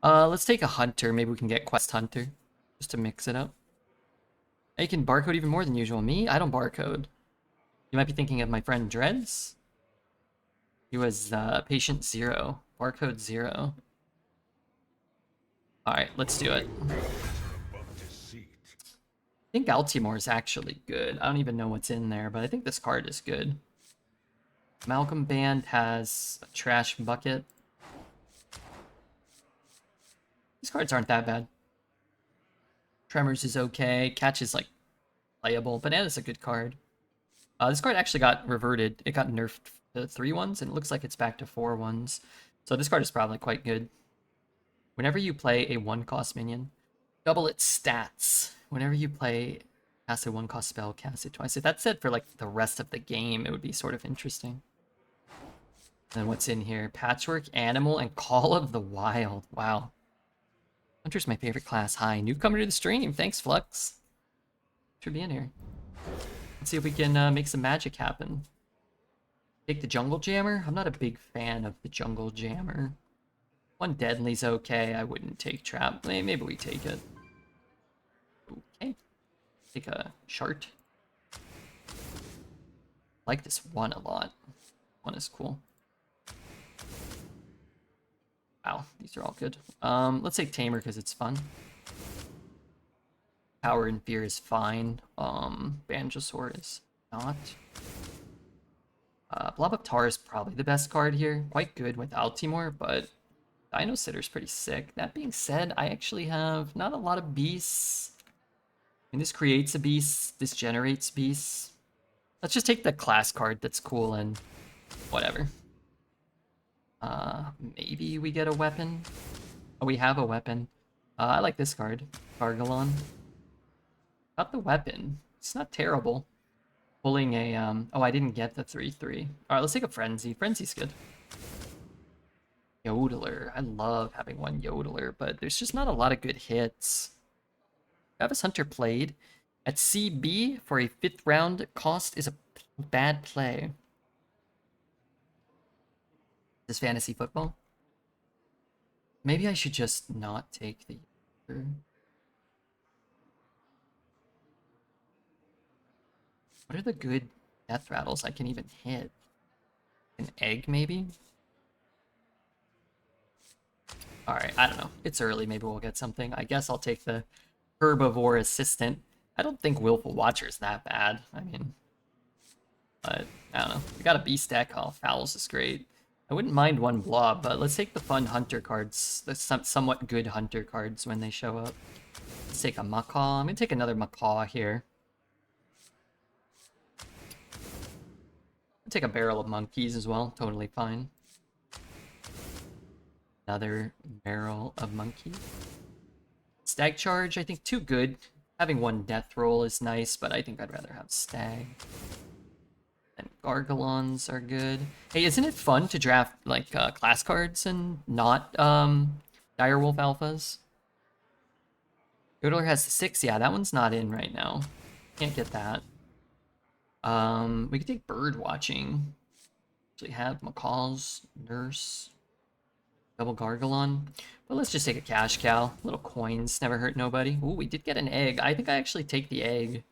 Let's take a hunter. Maybe we can get quest hunter just to mix it up. You can barcode even more than usual. Me? I don't barcode. You might be thinking of my friend Dreads. He was patient 0. Barcode 0. Alright, let's do it. I think Altimore is actually good. I don't even know what's in there, but I think this card is good. Malcolm Band has a trash bucket. These cards aren't that bad. Tremors is okay. Catch is like playable. Banana's a good card. This card actually got reverted. It got nerfed to 3/1s, and it looks like it's back to 4/1s. So this card is probably quite good. Whenever you play a 1-cost minion, double its stats. Whenever you play cast a 1-cost spell, cast it twice. If that's it for like the rest of the game, it would be sort of interesting. And then what's in here? Patchwork, Animal, and Call of the Wild. Wow. Hunter's my favorite class. Hi, newcomer to the stream. Thanks, Flux. Thanks for being here. Let's see if we can make some magic happen. Take the Jungle Jammer. I'm not a big fan of the Jungle Jammer. One Deadly's okay. I wouldn't take Trap. Maybe we take it. Okay. Take a Shart. I like this one a lot. One is cool. Wow, these are all good. Let's take Tamer because it's fun. Power and Fear is fine. Banjosaur is not. Blob of Tar is probably the best card here. Quite good with Altimore, but Dino Sitter's pretty sick. That being said, I actually have not a lot of beasts. And this creates a beast. This generates beasts. Let's just take the class card that's cool and whatever. Maybe we get a weapon. Oh, we have a weapon. I like this card. Gargalon. Got the weapon. It's not terrible. Pulling a, oh, I didn't get the 3/3. Alright, let's take a Frenzy. Frenzy's good. Yodeler. I love having one Yodeler, but there's just not a lot of good hits. Travis Hunter played at CB for a 5th round cost is a bad play. This fantasy football? Maybe I should just not take the Yodeler. What are the good death rattles I can even hit? An egg, maybe? Alright, I don't know. It's early, maybe we'll get something. I guess I'll take the Herbivore Assistant. I don't think Willful Watcher is that bad. I mean, but I don't know. We got a Beast deck. Oh, Fowls is great. I wouldn't mind one Blob, but let's take the fun Hunter cards. The somewhat good Hunter cards when they show up. Let's take a Macaw. I'm gonna take another Macaw here. I'll take a Barrel of Monkeys as well. Totally fine. Another Barrel of Monkeys. Stag Charge, I think too good. Having one Death Roll is nice, but I think I'd rather have Stag. And Gargalons are good. Hey, isn't it fun to draft like class cards and not Direwolf Alphas? Yodeler has 6. Yeah, that one's not in right now. Can't get that. We could take Bird Watching. Actually have Macaw's Nurse. Double Gargalon. But let's just take a cash cow. Little coins never hurt nobody. Ooh, we did get an egg. I think I actually take the egg.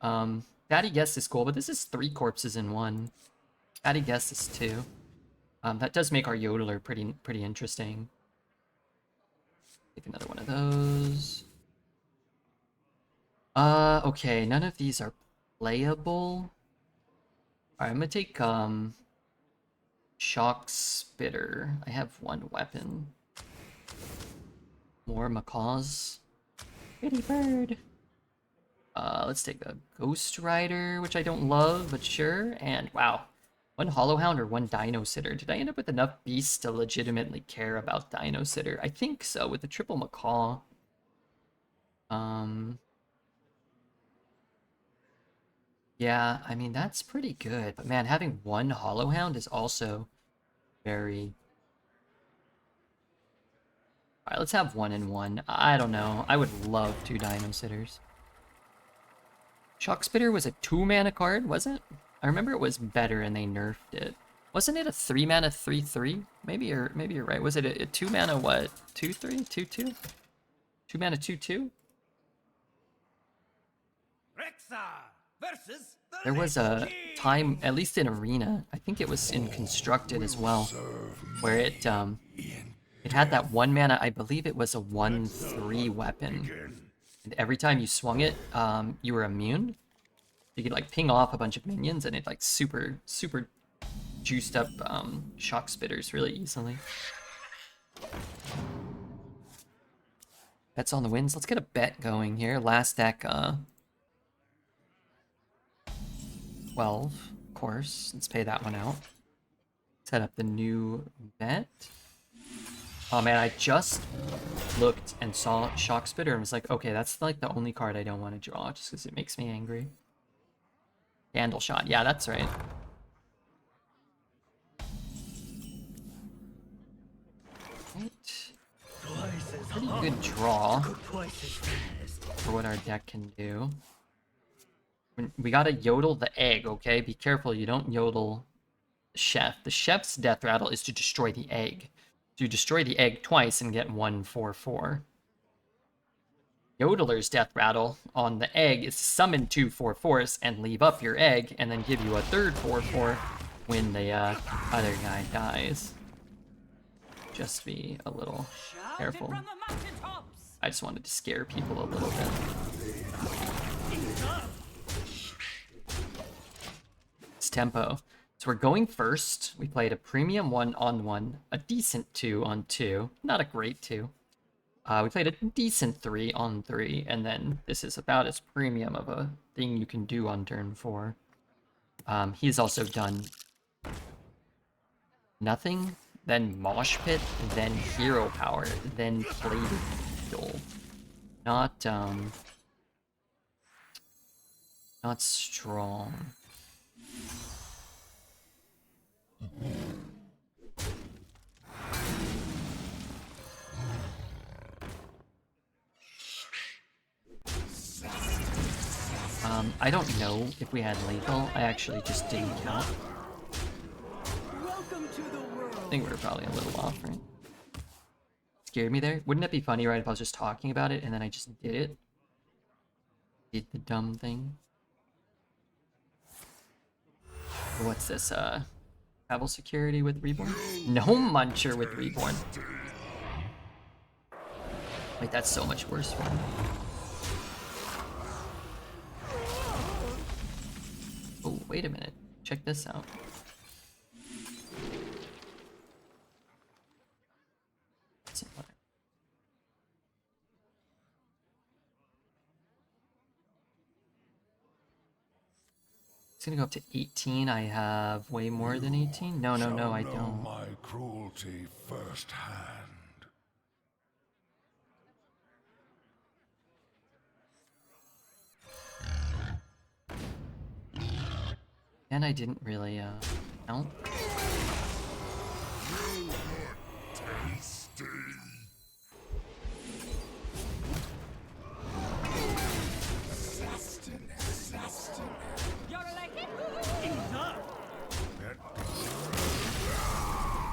Fatty Guess is cool, but this is 3 corpses in 1. Fatty Guess is 2. That does make our Yodeler pretty interesting. Take another one of those. Okay, none of these are playable. Alright, I'm gonna take Shock Spitter. I have one weapon. More Macaws. Pretty bird. Let's take a Ghost Rider, which I don't love, but sure. And wow, one Hollow Hound or one Dino Sitter. Did I end up with enough beasts to legitimately care about Dino Sitter? I think so, with the triple Macaw. Yeah, I mean, that's pretty good. But man, having one Hollow Hound is also very... Alright, let's have 1 and 1. I don't know. I would love 2 Dino Sitters. Shock Spitter was a 2-mana card, was it? I remember it was better and they nerfed it. Wasn't it a 3 mana 3/3? Maybe you're right. Was it a 2 mana what? 2/3? 2/2? 2 mana 2/2? There was a time, at least in Arena, I think it was in Constructed as well, where it had that 1 mana, I believe it was a 1/3 weapon. And every time you swung it, you were immune. You could like ping off a bunch of minions and it like super juiced up shock spitters really easily. Bets on the wins. Let's get a bet going here. Last deck, 12, of course. Let's pay that one out. Set up the new bet. Oh man, I just looked and saw Shock Spitter and was like, okay, that's like the only card I don't want to draw just because it makes me angry. Candle Shot. Yeah, that's right. Right. Pretty good draw for what our deck can do. We gotta yodel the egg, okay? Be careful, you don't yodel the chef. The chef's death rattle is to destroy the egg. You destroy the egg twice and get 1/4/4. Yodeler's death rattle on the egg is to summon 2 4/4s and leave up your egg, and then give you a third 4/4 when the other guy dies. Just be a little careful. I just wanted to scare people a little bit. It's tempo. So we're going first. We played a premium 1/1, a decent 2/2, not a great 2. We played a decent 3/3, and then this is about as premium of a thing you can do on turn 4. He's also done nothing, then Mosh Pit, then Hero Power, then Plated Fuel. Not strong. I don't know if we had lethal. I actually just didn't count. I think we were probably a little off, right? Scared me there. Wouldn't it be funny, right, if I was just talking about it and then I just did it? Did the dumb thing. What's this, travel security with Reborn? No Muncher with Reborn. Wait, that's so much worse for me. Oh, wait a minute. Check this out. It's gonna go up to 18. I have way more than 18. No, I don't. My cruelty firsthand. And I didn't really count. Tasty.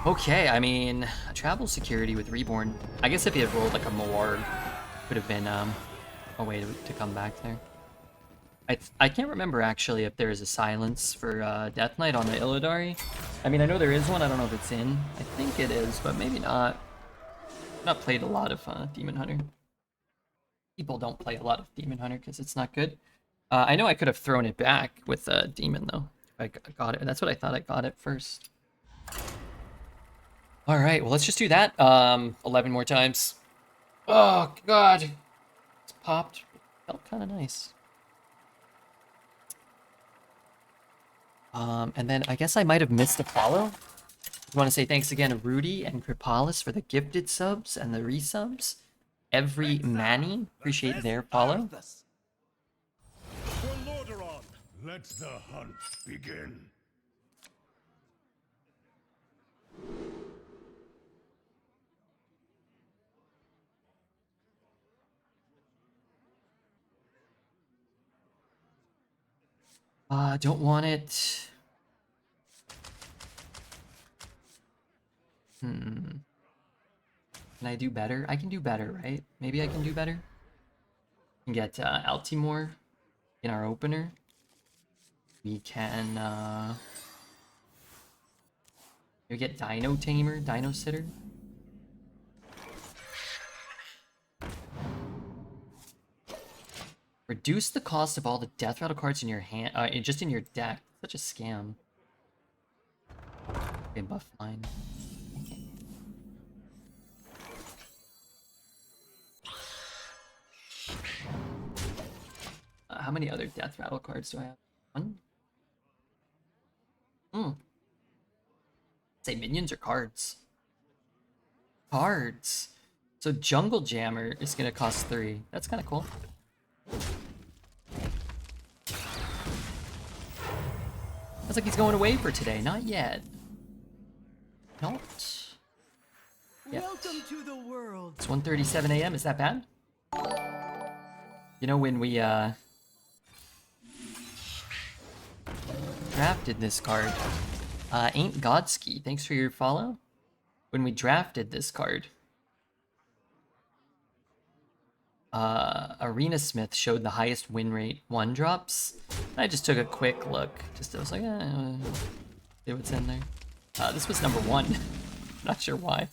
Okay, I mean, travel security with Reborn. I guess if he had rolled like a Morg, would have been a way to come back there. I can't remember actually if there is a silence for Death Knight on the Illidari. I mean, I know there is one. I don't know if it's in. I think it is, but maybe not. I've not played a lot of Demon Hunter. People don't play a lot of Demon Hunter because it's not good. I know I could have thrown it back with Demon though. If I got it. That's what I thought I got it first. All right, well, let's just do that 11 more times. Oh, God. It's popped. It felt kind of nice. And then I guess I might have missed a follow. I want to say thanks again to Rudy and Kripalis for the gifted subs and the resubs. Every Manny, appreciate their follow. Let the hunt begin. Don't want it. Can I do better? I can do better, right? Maybe I can do better. We can get Altimore in our opener. We can maybe get Dino Tamer, Dino Sitter. Reduce the cost of all the death rattle cards in your hand, just in your deck. Such a scam. Okay, buff line. How many other death rattle cards do I have? One? Say minions or cards? Cards. So Jungle Jammer is gonna cost 3. That's kind of cool. Looks like he's going away for today. Not yet. Not yet. Welcome to the world. It's 1:37 a.m. Is that bad? You know, when we drafted this card, Ain't Godski, thanks for your follow. When we drafted this card, Arena Smith showed the highest win rate 1-drops. I just took a quick look. I was like, see what's in there. This was number 1. Not sure why.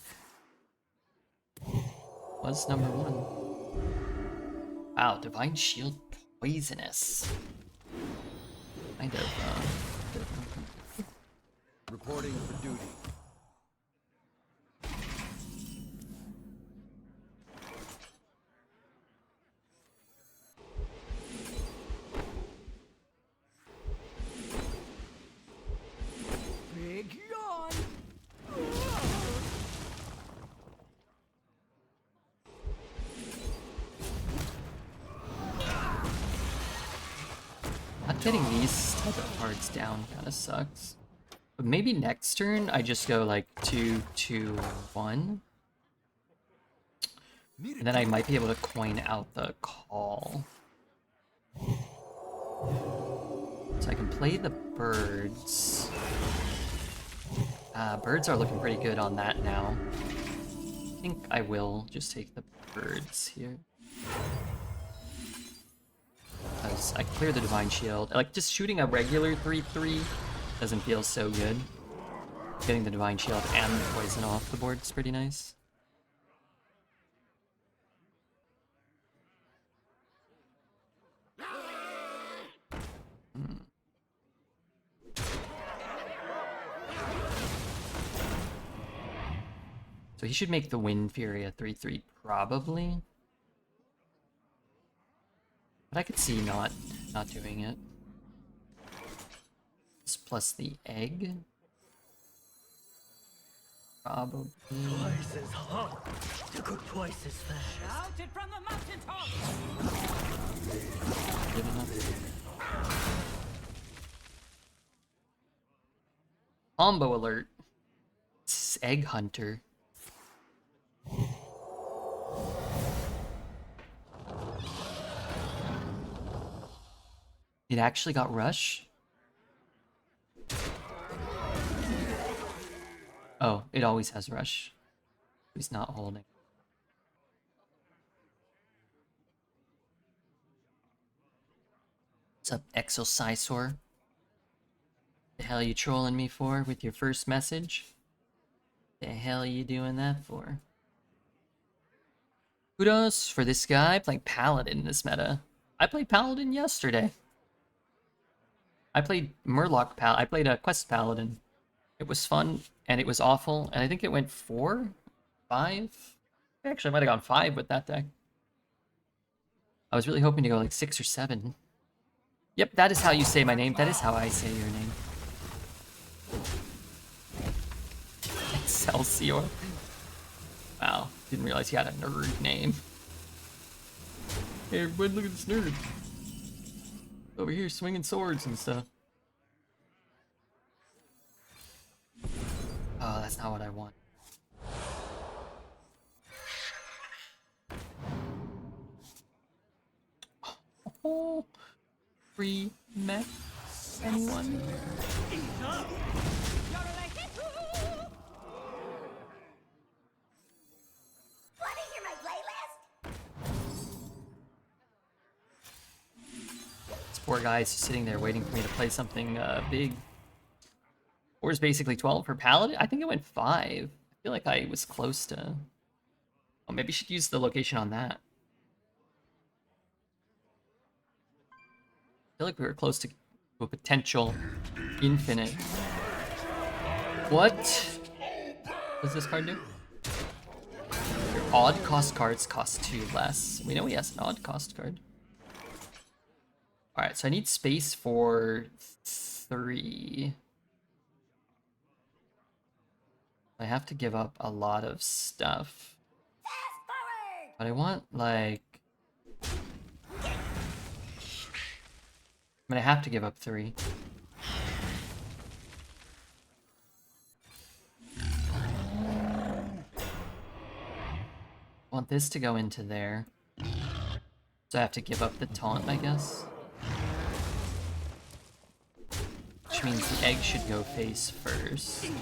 Was number 1. Wow, Divine Shield poisonous. Kind of, Reporting for duty. Big yawn. not getting these type of cards down kind of sucks. But maybe next turn I just go like 2, 2, 1. And then I might be able to coin out the call. So I can play the birds. Birds are looking pretty good on that now. I think I will just take the birds here. Because I clear the Divine Shield. Like, just shooting a regular 3/3 doesn't feel so good. Getting the Divine Shield and the poison off the board is pretty nice. So he should make the Wind Fury a 3/3 probably. But I could see not doing it. This plus the egg. Probably. Twice as hot to cook twice as fast. Shout it from the mountaintop! Good enough. Combo alert. It's Egg Hunter. It actually got Rush? Oh, it always has Rush. He's not holding. What's up, Exocysaur? The hell you trolling me for with your first message? The hell are you doing that for? Kudos for this guy playing Paladin in this meta. I played Paladin yesterday. I played Murloc I played a Quest Paladin. It was fun, and it was awful, and I think it went 4? 5? Actually, I might have gone 5 with that deck. I was really hoping to go like 6 or 7. Yep, that is how you say my name. That is how I say your name. Excelsior. Wow, didn't realize he had a nerd name. Hey everybody, look at this nerd. Over here swinging swords and stuff. Oh, that's not what I want. Oh, free mech? Anyone? Poor guy's just sitting there waiting for me to play something big. 4 is basically 12 for Paladin. I think it went 5. I feel like I was close to... Oh, maybe I should use the location on that. I feel like we were close to a potential infinite. What does this card do? Your odd cost cards cost 2 less. We know he has an odd cost card. Alright, so I need space for 3. I have to give up a lot of stuff. But I want, like... I'm gonna have to give up 3. I want this to go into there. So I have to give up the taunt, I guess. Which means the egg should go face first. It'd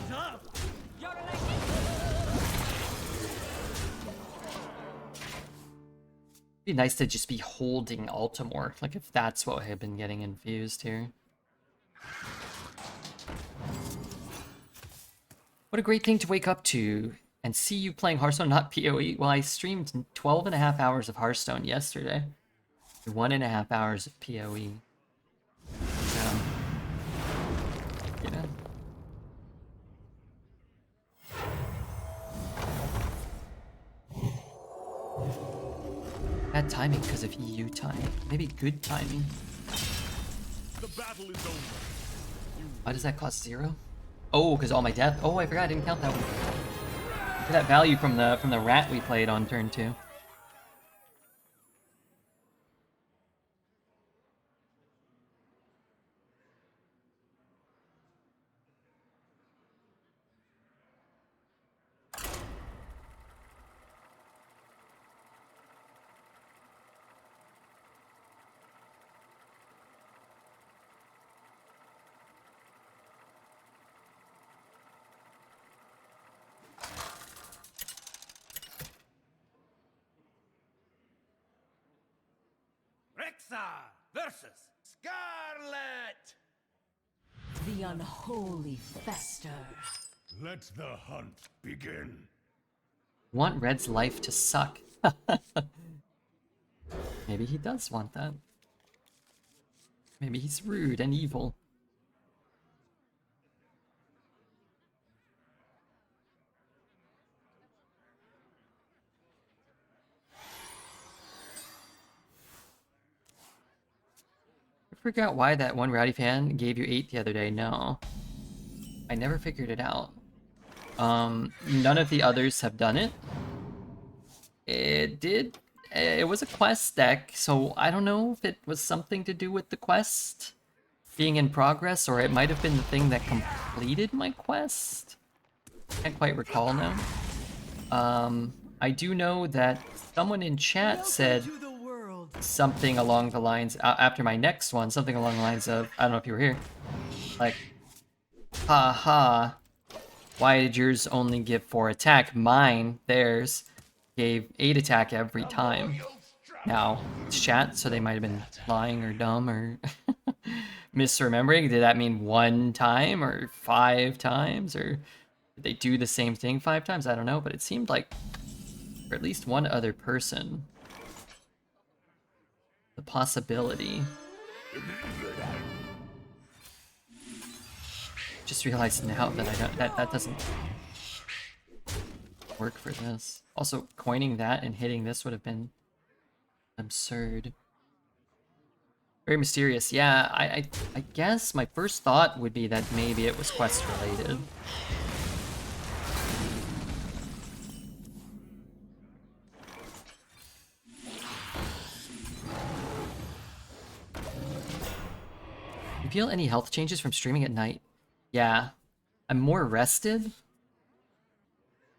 be nice to just be holding Altamore, like if that's what had been getting infused here. What a great thing to wake up to and see you playing Hearthstone, not PoE. Well, I streamed 12.5 hours of Hearthstone yesterday. 1.5 hours of PoE. So, you know. Bad timing because of EU time. Maybe good timing. The battle is over. Why does that cost 0? Oh, because all my death. Oh, I forgot I didn't count that one. Look at that value from the rat we played on turn 2. Versus Scarlet! The unholy fester. Let the hunt begin. Want Red's life to suck. Maybe he does want that. Maybe he's rude and evil. I forgot why that one rowdy fan gave you 8 the other day. No. I never figured it out. None of the others have done it. It was a quest deck, so I don't know if it was something to do with the quest being in progress, or it might have been the thing that completed my quest. Can't quite recall now. I do know that someone in chat said something along the lines, after my next one, something along the lines of, I don't know if you were here, like, ha ha, why did yours only give 4 attack? Mine, theirs, gave 8 attack every time. Now, it's chat, so they might have been lying or dumb or misremembering. Did that mean 1 time or 5 times? Or did they do the same thing 5 times? I don't know, but it seemed like for at least one other person, the possibility. Just realized now that I don't, that doesn't work for this. Also, coining that and hitting this would have been absurd. Very mysterious. Yeah, I guess my first thought would be that maybe it was quest related. You feel any health changes from streaming at night? Yeah, I'm more rested.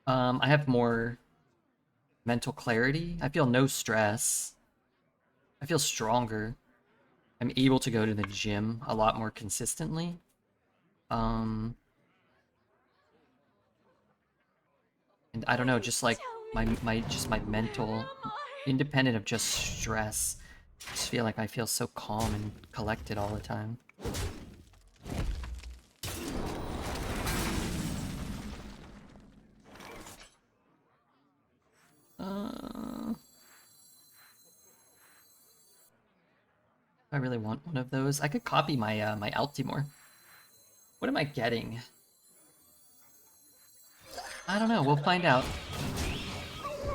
I have more mental clarity. I feel no stress. I feel stronger. I'm able to go to the gym a lot more consistently. And I don't know, just like my mental, independent of just stress, I just feel like I feel so calm and collected all the time. I really want one of those. I could copy my my Altimore. What am I getting? I don't know. We'll find out.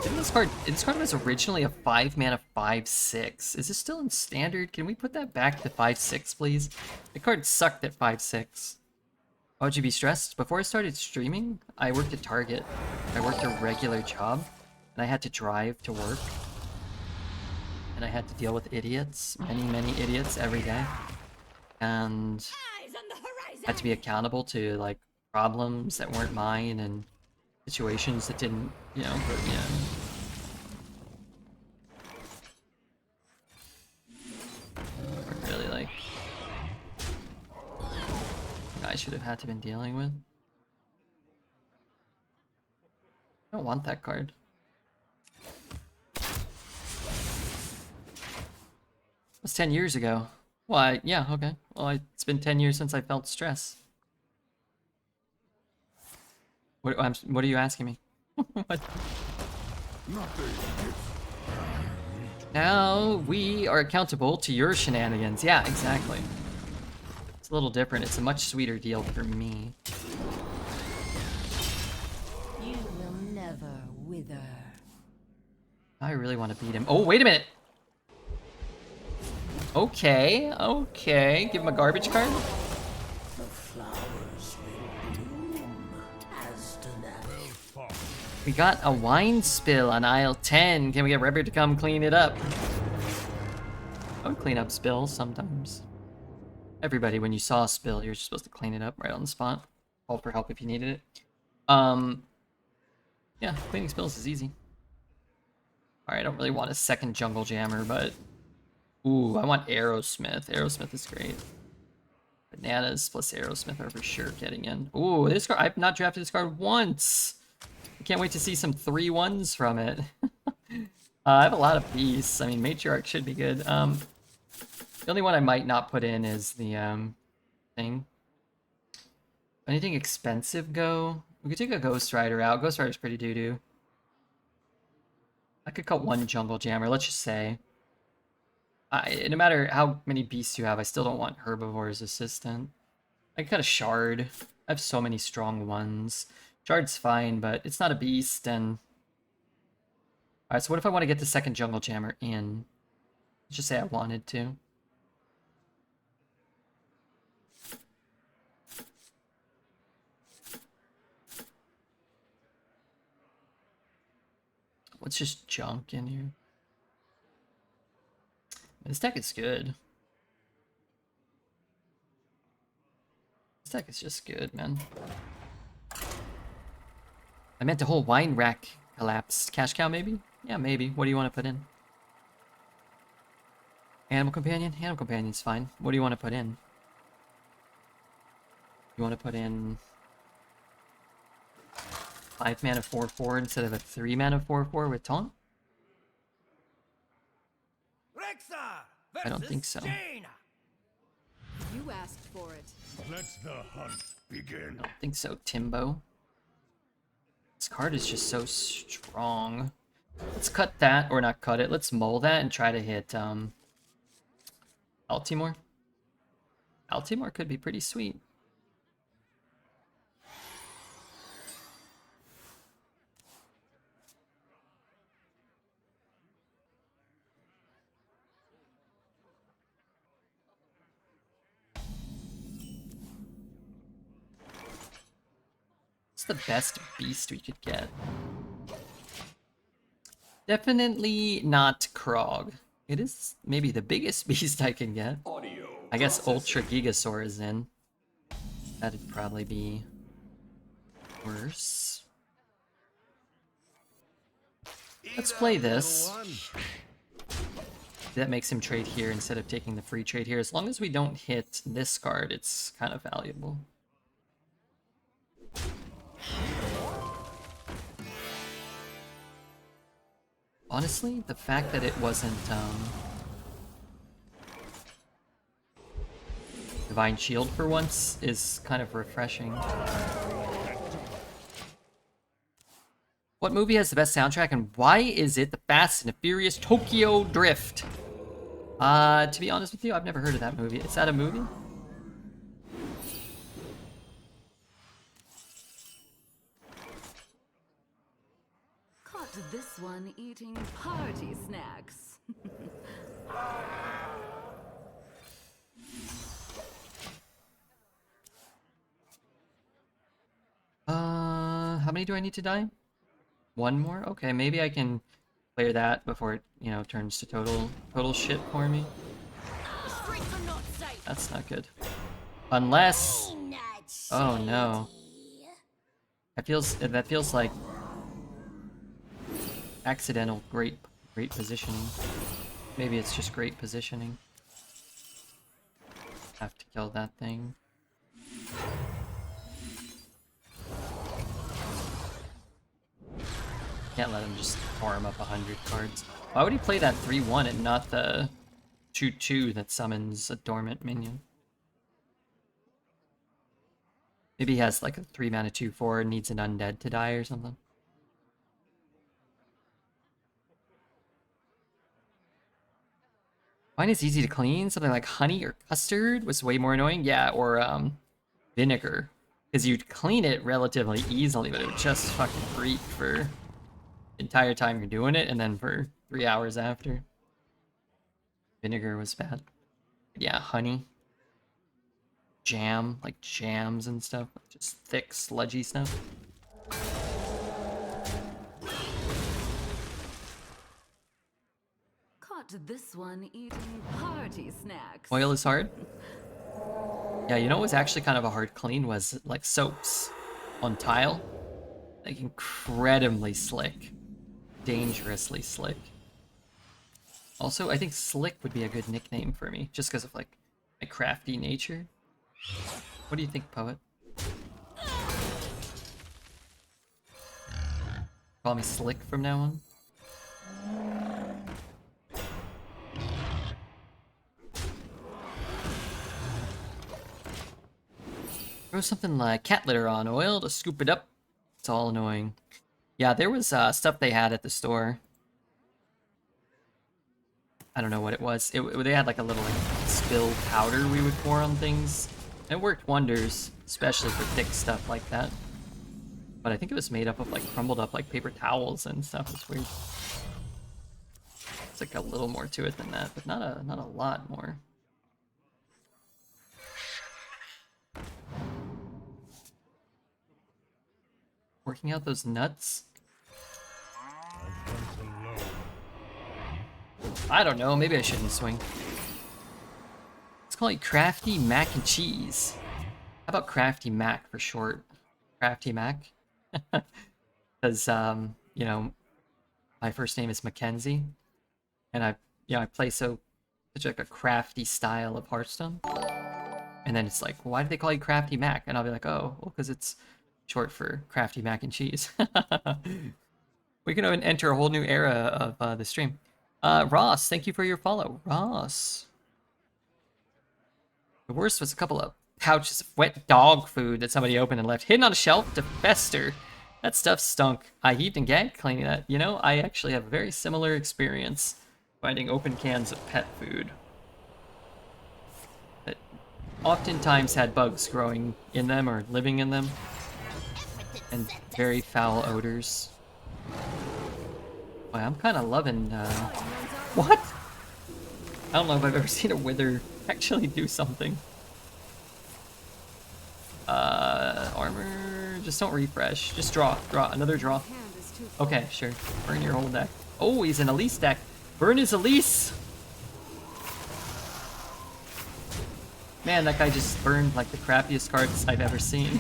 Didn't this card was originally a 5 mana 5/6. Is this still in standard? Can we put that back to 5/6, please? The card sucked at 5/6. Why would you be stressed? Before I started streaming, I worked at Target. I worked a regular job, and I had to drive to work. And I had to deal with idiots, many idiots every day. And Eyes on the horizon. had to be accountable to like problems that weren't mine and situations that didn't, you know, hurt me. Really like I should have had to been dealing with. I don't want that card. It was 10 years ago. Well, yeah, okay. Well, it's been 10 years since I felt stress. What are you asking me? What? Now we are accountable to your shenanigans. Yeah, exactly. It's a little different. It's a much sweeter deal for me. You will never wither. I really want to beat him. Oh, wait a minute. Okay, okay. Give him a garbage card. The flowers will bloom as tonight. We got a wine spill on aisle 10. Can we get Redbeard to come clean it up? I would clean up spills sometimes. Everybody, when you saw a spill, you're supposed to clean it up right on the spot. Call for help if you needed it. Yeah, cleaning spills is easy. Alright, I don't really want a second jungle jammer, but... Ooh, I want Aerosmith. Aerosmith is great. Bananas plus Aerosmith are for sure getting in. Ooh, this card, I've not drafted this card once! I can't wait to see some 3/1s from it. I have a lot of beasts. I mean, Matriarch should be good. The only one I might not put in is the thing. Anything expensive go? We could take a Ghost Rider out. Ghost Rider's pretty doo-doo. I could cut one Jungle Jammer, let's just say. No matter how many beasts you have, I still don't want Herbivore's Assistant. I could cut a Shard. I have so many strong ones. Shard's fine, but it's not a beast, and... Alright, so what if I want to get the second Jungle Jammer in? Let's just say I wanted to. What's just junk in here? This deck is good. This deck is just good, man. I meant the whole wine rack collapsed. Cash cow, maybe? Yeah, maybe. What do you want to put in? Animal companion? Animal companion's fine. What do you want to put in? You want to put in 5 mana 4/4 instead of a 3 mana 4/4 with taunt? I don't think so. You asked for it. Let the hunt begin. I don't think so, Timbo. This card is just so strong. Let's cut that, or not cut it. Let's mull that and try to hit Altimore. Altimore could be pretty sweet. The best beast we could get. Definitely not Krog. It is maybe the biggest beast I can get. I guess Ultra Gigasaur is in. That'd probably be worse. Let's play this. That makes him trade here instead of taking the free trade here. As long as we don't hit this card, it's kind of valuable. Honestly, the fact that it wasn't Divine Shield for once is kind of refreshing. What movie has the best soundtrack and why is it the Fast and the Furious Tokyo Drift? To be honest with you, I've never heard of that movie. Is that a movie? Caught this one eating party snacks. How many do I need to die? One more? Okay, maybe I can clear that before it, you know, turns to total shit for me. The streets are not safe. That's not good. Unless... Oh no. That feels like accidental great positioning. Maybe it's just great positioning. Have to kill that thing. Can't let him just farm up 100 cards. Why would he play that 3-1 and not the 2-2 that summons a dormant minion? Maybe he has like a 3-mana 2-4 and needs an undead to die or something. Mine is easy to clean. Something like honey or custard was way more annoying. Yeah, or vinegar. Because you'd clean it relatively easily, but it would just fucking reek for the entire time you're doing it, and then for 3 hours after. Vinegar was bad. But yeah, honey. Jam, like jams and stuff. Just thick, sludgy stuff. Caught this one eating party snacks. Oil is hard. Yeah, you know what was actually kind of a hard clean was like soaps on tile. Like incredibly slick. Dangerously slick. Also, I think slick would be a good nickname for me, just because of like my crafty nature. What do you think, Poet? Call me Slick from now on? Throw something like cat litter on oil to scoop it up. It's all annoying. Yeah, there was stuff they had at the store. I don't know what it was. They had like a little like spill powder we would pour on things. It worked wonders, especially for thick stuff like that. But I think it was made up of like crumbled up like paper towels and stuff. It's weird. It's like a little more to it than that, but not a lot more. Working out those nuts? I don't know, maybe I shouldn't swing. Let's call it Crafty Mac and Cheese. How about Crafty Mac for short? Crafty Mac? Because, you know, my first name is Mackenzie. And I play such like a crafty style of Hearthstone. And then it's like, why do they call you Crafty Mac? And I'll be like, oh, well, because it's short for Crafty Mac and Cheese. We can enter a whole new era of the stream. Ross, thank you for your follow. Ross. The worst was a couple of pouches of wet dog food that somebody opened and left hidden on a shelf to fester. That stuff stunk. I heaved and gagged cleaning that. You know, I actually have a very similar experience finding open cans of pet food that oftentimes had bugs growing in them or living in them, and very foul odors. Boy, I'm kind of loving, what? I don't know if I've ever seen a wither actually do something. Armor, just don't refresh. Just draw, another draw. Okay, sure. Burn your whole deck. Oh, he's an Elise deck. Burn his Elise! Man, that guy just burned like the crappiest cards I've ever seen.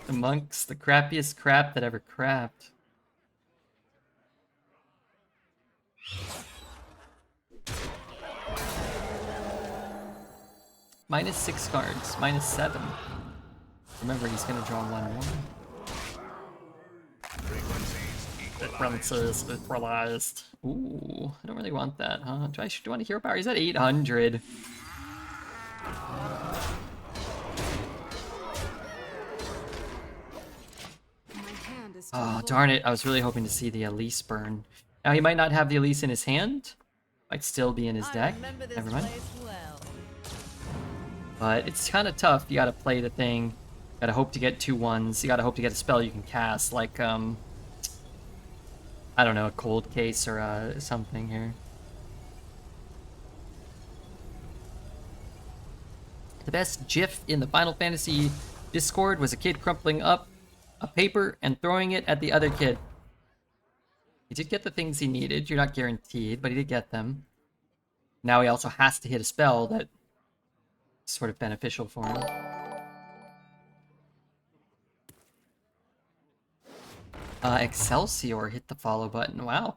The monks, the crappiest crap that ever crapped. -6 cards, -7. Remember, he's gonna draw one more. Frequencies equalized. Ooh, I don't really want that, huh? Do I want a hero power? He's at 800. My hand is Oh, full. darn it. I was really hoping to see the Elise burn. Now, he might not have the Elise in his hand. Might still be in his deck. Never mind. But it's kind of tough. You gotta play the thing. You gotta hope to get 2/1s. You gotta hope to get a spell you can cast, like, I don't know, a cold case or something here. The best GIF in the Final Fantasy Discord was a kid crumpling up a paper and throwing it at the other kid. He did get the things he needed. You're not guaranteed, but he did get them. Now he also has to hit a spell that is sort of beneficial for him. Excelsior hit the follow button. Wow.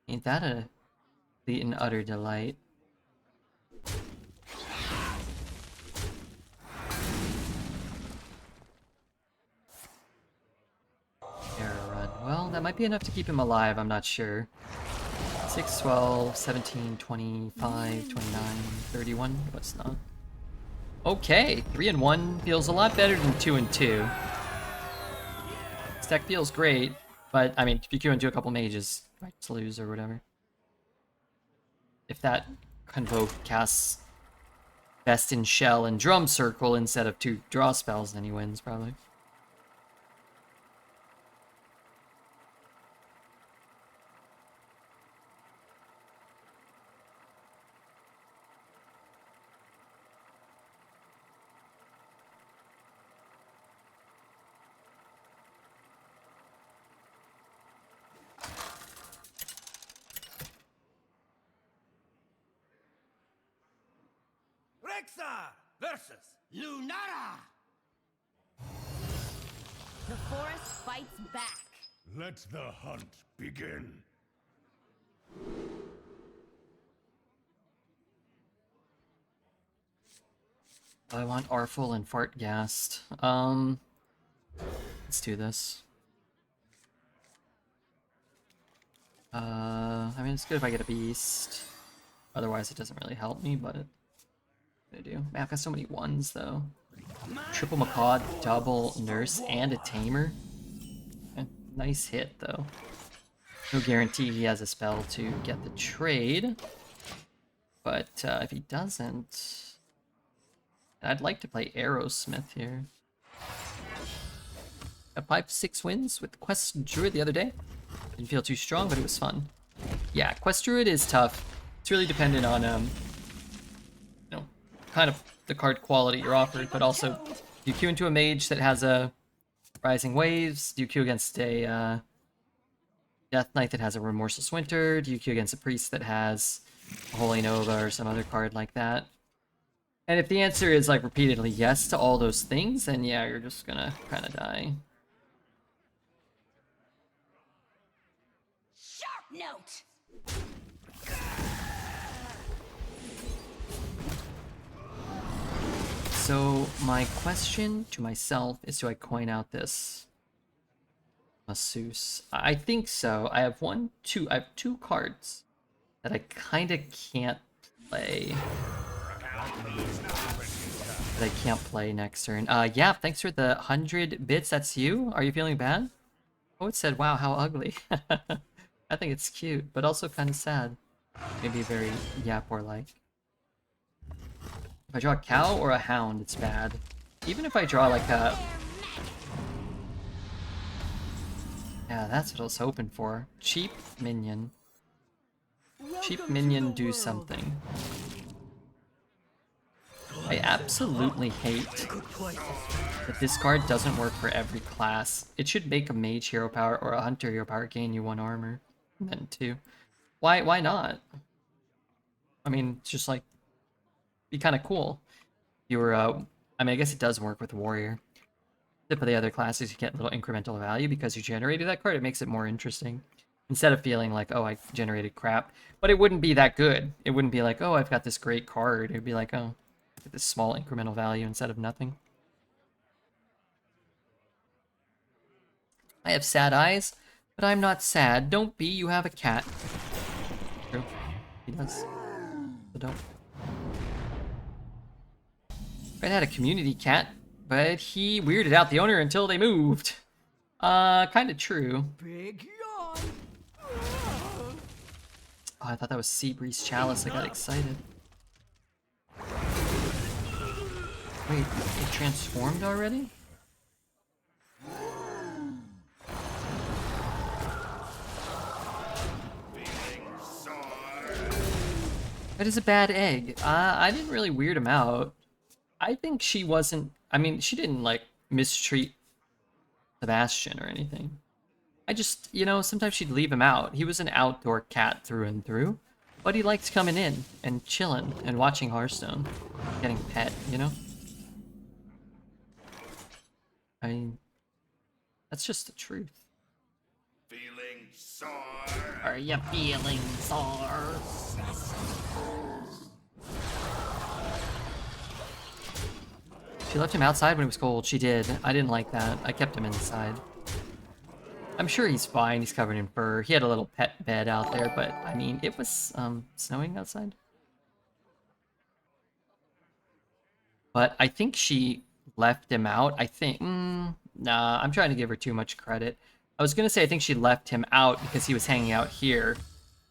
Ain't that a complete and utter delight. Error run. Well, that might be enough to keep him alive, I'm not sure. 6, 12, 17, 25, 29, 31. What's not? Okay, 3 and 1 feels a lot better than 2 and 2. This deck feels great, but I mean, if you queue into a couple mages, you might just lose or whatever. If that Convoke casts Best in Shell and Drum Circle instead of 2 draw spells, then he wins probably. Versus Lunara! The forest fights back. Let the hunt begin. I want Artful and Fart Gassed. Let's do this. I mean, it's good if I get a beast. Otherwise, it doesn't really help me, but I do. Man, I've got so many ones, though. Triple Macaw, double Nurse, and a Tamer. Nice hit, though. No guarantee he has a spell to get the trade. But if he doesn't... I'd like to play Aerosmith here. I 5-6 wins with Quest Druid the other day. Didn't feel too strong, but it was fun. Yeah, Quest Druid is tough. It's really dependent on, you know, kind of the card quality you're offered, but also, do you queue into a mage that has a Rising Waves? Do you queue against a Death Knight that has a Remorseless Winter? Do you queue against a priest that has a Holy Nova or some other card like that? And if the answer is like repeatedly yes to all those things, then yeah, you're just gonna kind of die. Sharp note. So my question to myself is, do I coin out this Masseuse? I think so. I have I have 2 cards that I kind of can't play. That I can't play next turn. Yeah, thanks for the 100 bits. That's you? Are you feeling bad? Oh, it said, wow, how ugly. I think it's cute, but also kind of sad. Maybe very Yapor-like. If I draw a cow or a hound, it's bad. Even if I draw like a... Yeah, that's what I was hoping for. Cheap minion. Cheap minion do something. I absolutely hate that this card doesn't work for every class. It should make a mage hero power or a hunter hero power gain you 1 armor. And then 2. Why not? I mean, it's just like, be kind of cool. You were, I mean, I guess it does work with warrior. Except for the other classes, you get little incremental value because you generated that card. It makes it more interesting. Instead of feeling like, oh, I generated crap. But it wouldn't be that good. It wouldn't be like, oh, I've got this great card. It'd be like, oh, this small incremental value instead of nothing. I have sad eyes, but I'm not sad. Don't be, you have a cat. True. He does. So don't. Red had a community cat, but he weirded out the owner until they moved. Kind of true. Big yawn. Oh, I thought that was Seabreeze Chalice. I got excited. Wait, it transformed already? That is a bad egg. I didn't really weird him out. I think she wasn't... I mean, she didn't, like, mistreat Sebastian or anything. I just, you know, sometimes she'd leave him out. He was an outdoor cat through and through. But he liked coming in and chilling and watching Hearthstone. Getting pet, you know? I mean, that's just the truth. Feeling sore? Are you feeling sore? She left him outside when it was cold. She did. I didn't like that. I kept him inside. I'm sure he's fine. He's covered in fur. He had a little pet bed out there, but I mean, it was snowing outside. But I think she left him out. I think... nah, I'm trying to give her too much credit. I was gonna say I think she left him out because he was hanging out here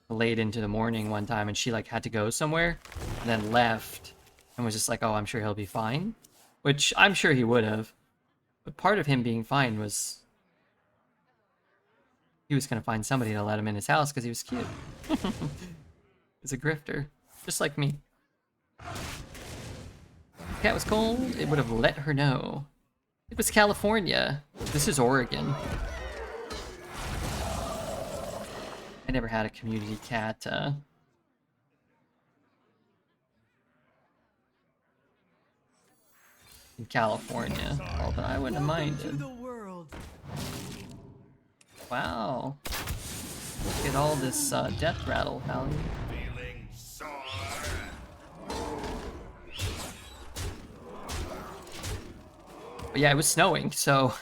late into the morning one time, and she like had to go somewhere, and then left, and was just like, oh, I'm sure he'll be fine. Which I'm sure he would have. But part of him being fine was... he was gonna find somebody to let him in his house because he was cute. He's a grifter. Just like me. If the cat was cold, it would have let her know. It was California. This is Oregon. I never had a community cat. In California, although I wouldn't have minded. Wow. Look at all this death rattle value. Feeling sore? But yeah, it was snowing, so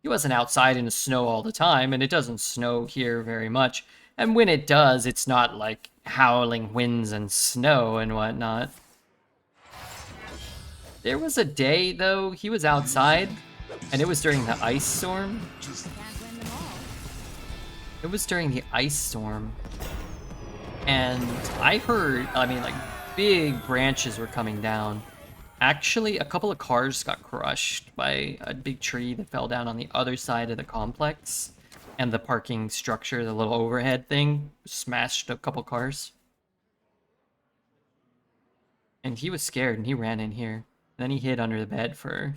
he wasn't outside in the snow all the time, and it doesn't snow here very much. And when it does, it's not like howling winds and snow and whatnot. There was a day, though, he was outside, and it was during the ice storm. Can't win them all. It was during the ice storm. And I heard, I mean, like, big branches were coming down. Actually, a couple of cars got crushed by a big tree that fell down on the other side of the complex. And the parking structure, the little overhead thing, smashed a couple cars. And he was scared, and he ran in here. Then he hid under the bed for...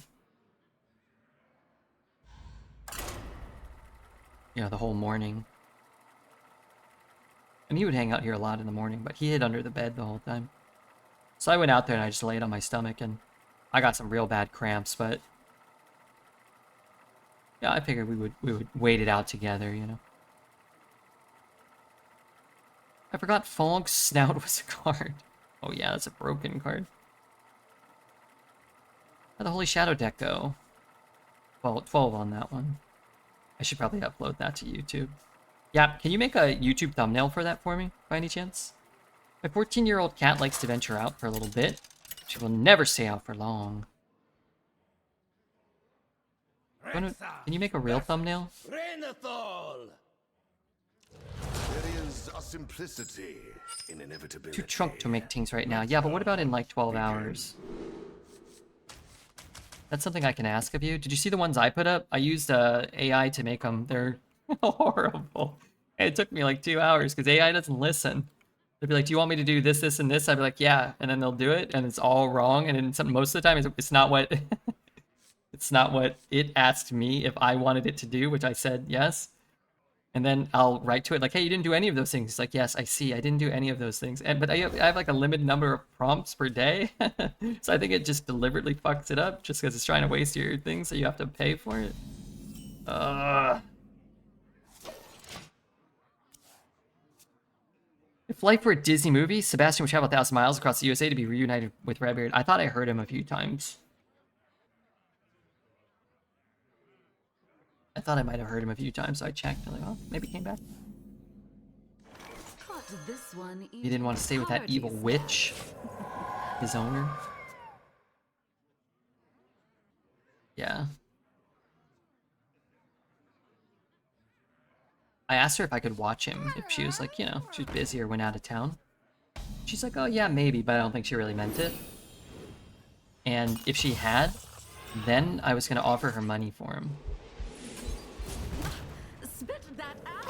you know, the whole morning. And he would hang out here a lot in the morning, but he hid under the bed the whole time. So I went out there and I just laid on my stomach, and I got some real bad cramps, but... yeah, I figured we would wait it out together, you know. I forgot Fog's Snout was a card. Oh yeah, that's a broken card. How'd the Holy Shadow deck go? Well, 12 on that one. I should probably upload that to YouTube. Yeah, can you make a YouTube thumbnail for that for me, by any chance? My 14-year-old cat likes to venture out for a little bit. She will never stay out for long. Can you make a real thumbnail? There is a simplicity in inevitability. Too drunk to make things right now. Yeah, but what about in like 12 hours? That's something I can ask of you. Did you see the ones I put up? I used AI to make them. They're horrible. And it took me like 2 hours because AI doesn't listen. They'd be like, do you want me to do this, this, and this? I'd be like, yeah. And then they'll do it, and it's all wrong. And then most of the time, it's not what... it's not what it asked me if I wanted it to do, which I said yes. And then I'll write to it like, hey, you didn't do any of those things. It's like, yes, I see. I didn't do any of those things. But I have like a limited number of prompts per day. So I think it just deliberately fucks it up just because it's trying to waste your thing, so you have to pay for it. If life were a Disney movie, Sebastian would travel 1,000 miles across the USA to be reunited with Redbeard. I thought I heard him a few times. I thought I might have heard him a few times, so I checked. I'm like, oh, maybe he came back. Caught this one He didn't want to stay with that evil witch, his owner. I asked her if I could watch him if she was like, you know, she was busy or went out of town. She's like, oh yeah, maybe, but I don't think she really meant it. And if she had, then I was gonna offer her money for him. Spit that out.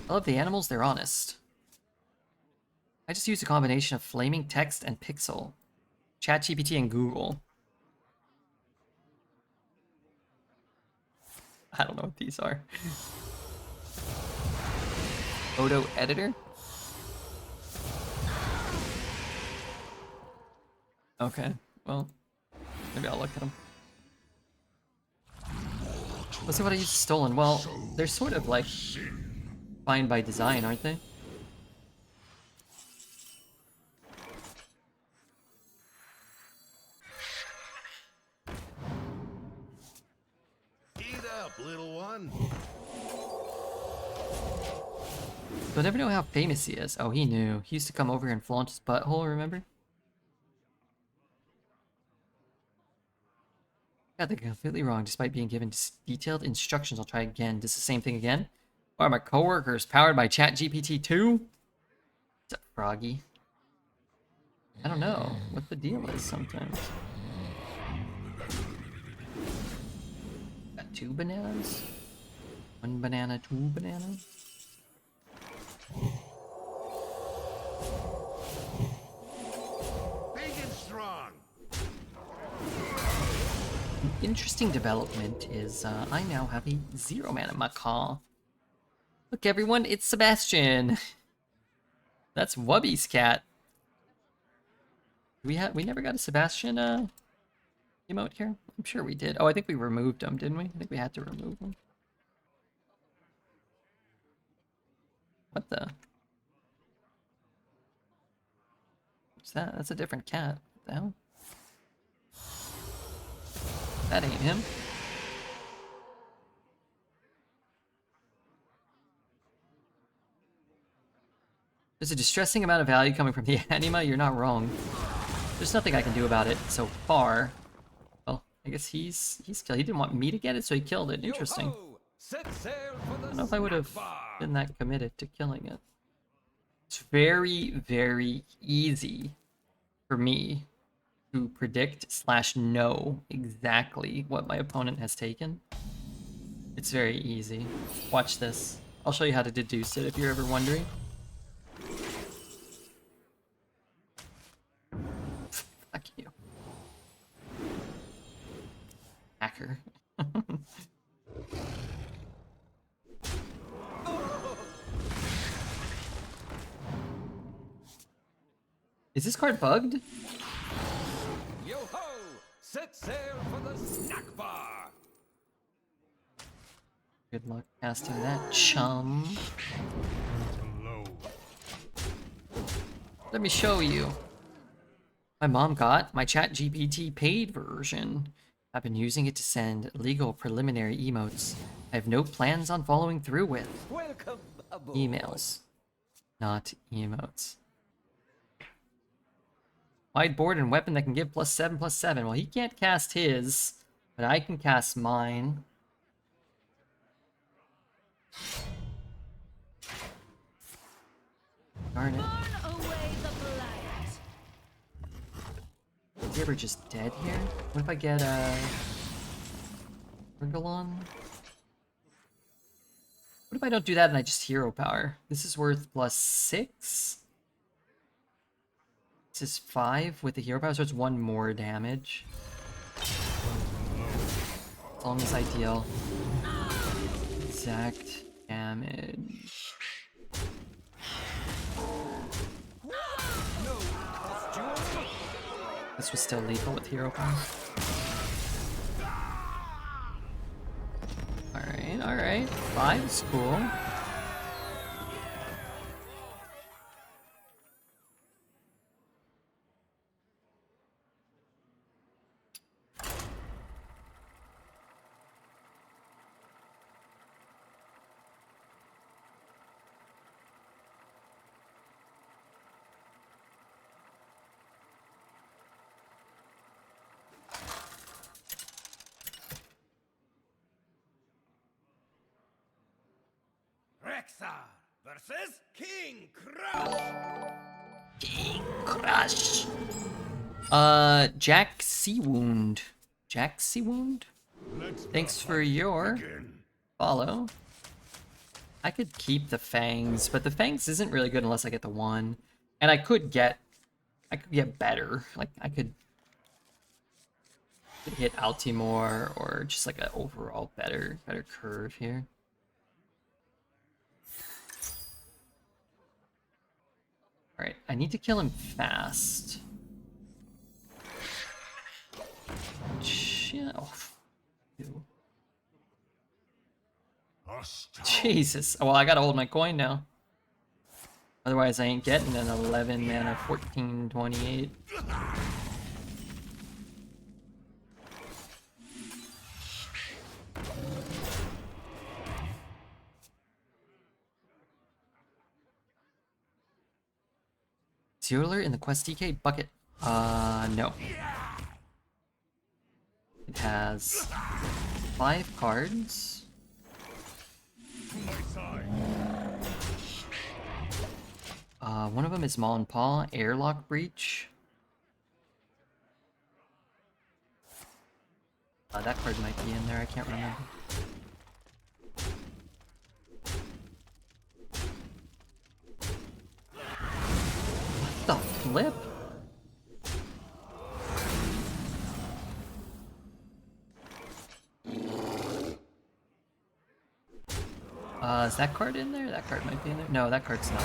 I love the animals, they're honest. I just used a combination of flaming text and pixel. ChatGPT and Google. I don't know what these are. Photo editor? Okay, well, maybe I'll look at them. Let's see what I used stolen. Well, they're sort of like fine by design, aren't they? Eat up, little one. But I never know how famous he is. Oh, he knew. He used to come over here and flaunt his butthole, remember? Got that completely wrong. Despite being given detailed instructions, I'll try again. Just the same thing again? Why are my coworkers powered by ChatGPT 2? What's up, Froggy? I don't know what the deal is sometimes. Got 2 bananas? 1 banana, 2 bananas? Big and strong. Interesting development is I now have a 0 mana macaw. Look everyone, it's Sebastian. That's Wubby's cat. We never got a Sebastian emote here? I'm sure we did. Oh, I think we removed him, didn't we? I think we had to remove him. What the? What's that? That's a different cat. What the hell? That ain't him. There's a distressing amount of value coming from the anima. You're not wrong. There's nothing I can do about it so far. Well, I guess he's killed. He didn't want me to get it, so he killed it. Interesting. Set sail for the I don't know if I would have snack bar. been that committed to killing it. It's very, very easy for me to predict / know exactly what my opponent has taken. It's very easy. Watch this. I'll show you how to deduce it if you're ever wondering. Fuck you. Hacker. Is this card bugged? Yo ho! Set sail for the snack bar. Good luck casting that, chum. Let me show you. My mom got my ChatGPT paid version. I've been using it to send legal preliminary emotes I have no plans on following through with. Welcome aboard. Emails, not emotes. Whiteboard and weapon that can give +7/+7. Well, he can't cast his, but I can cast mine. Darn it. Burn away the blight. Is he ever just dead here? What if I get a Ringalon? What if I don't do that and I just hero power? This is worth +6. This is 5 with the hero power, so it's 1 more damage. As long as I deal exact damage. This was still lethal with hero power. Alright, alright. 5 is cool. Rexar versus King Crush. Crush. Jack Seawound. Jack Seawound? Thanks for your follow. I could keep the Fangs, but the Fangs isn't really good unless I get the 1. And I could get better. Like, I could hit Altimore or just like an overall better curve here. Alright, I need to kill him fast. Yeah. Oh, ew. Jesus. Well, I gotta hold my coin now. Otherwise, I ain't getting an 11 mana 14/28. Zero in the quest DK bucket. No. It has 5 cards. One of them is Maul and Paw, Airlock Breach. That card might be in there, I can't remember. What the flip? Is that card in there? That card might be in there. No, that card's not.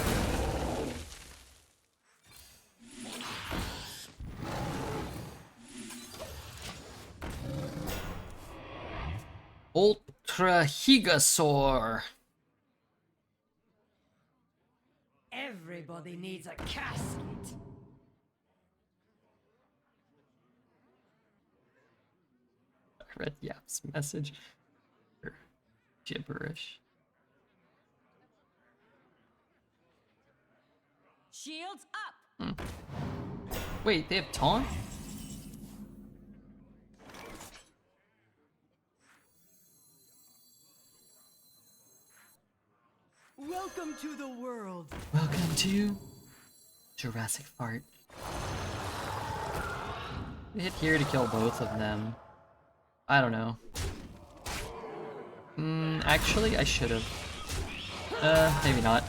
Ultra Higasaur. Everybody needs a casket. I read Yap's message. Gibberish. Shields up. Wait, they have taunt? Welcome to the world. Welcome to Jurassic Fart. Hit here to kill both of them. I don't know. Actually, I should have. Maybe not.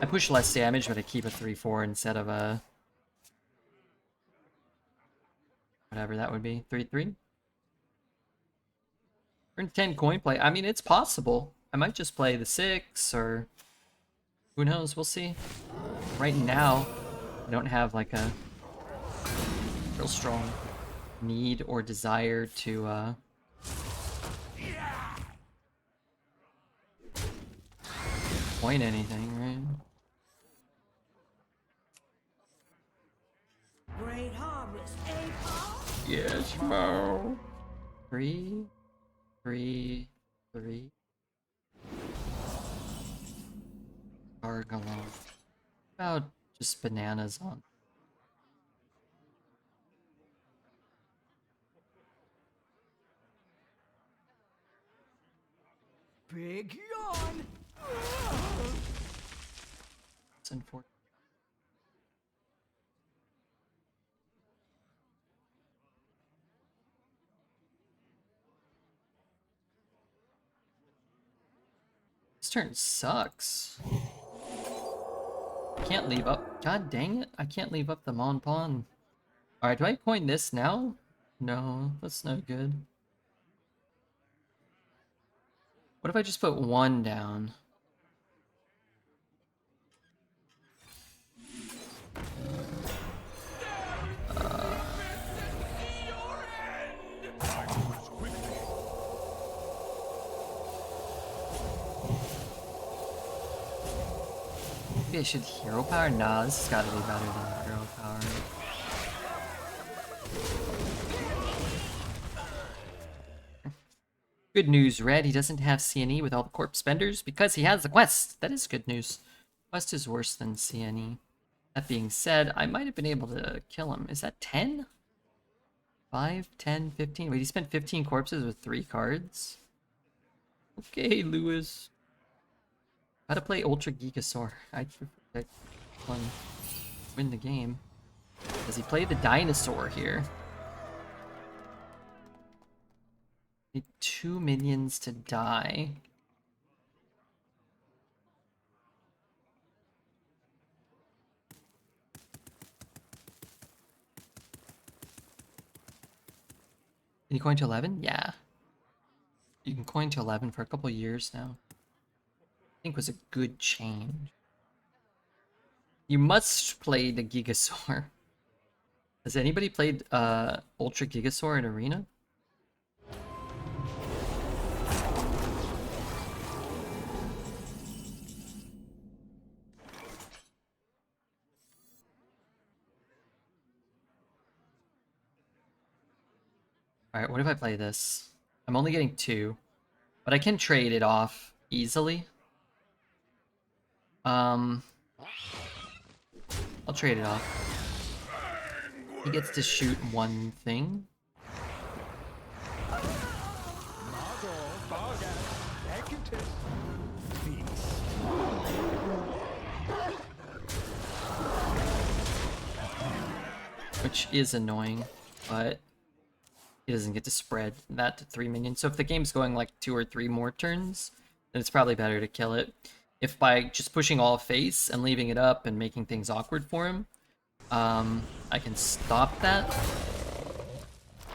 I push less damage, but I keep a 3/4 instead of a... whatever that would be. 3/3? Turn 10 coin play. I mean, it's possible. I might just play the 6, or... who knows, we'll see. Right now, I don't have like a real strong need or desire to, point anything, right? Great harvest, eh, Paul? Yes, Mo. 3, 3, 3. Gargalon. About just bananas on. Big yawn. It's unfortunate. This turn sucks. I can't leave up. God dang it. I can't leave up the Mon Pawn. Alright, do I coin this now? No, that's no good. What if I just put 1 down? Maybe I should hero power? Nah, this has got to be better than hero power. Good news, Red. He doesn't have CNE with all the corpse spenders because he has the quest. That is good news. Quest is worse than CNE. That being said, I might have been able to kill him. Is that 10? 5, 10, 15? Wait, he spent 15 corpses with 3 cards? Okay, Lewis. How to play Ultra Gigasaur. I prefer that one win the game. Does he play the dinosaur here? Need 2 minions to die. Can you coin to 11? Yeah. You can coin to 11 for a couple years now. I think was a good change. You must play the Gigasaur. Has anybody played Ultra Gigasaur in Arena? Alright, what if I play this? I'm only getting 2, but I can trade it off easily. I'll trade it off. He gets to shoot 1 thing. Which is annoying, but he doesn't get to spread that to 3 minions. So if the game's going like 2 or 3 more turns, then it's probably better to kill it. If by just pushing all face and leaving it up and making things awkward for him, I can stop that.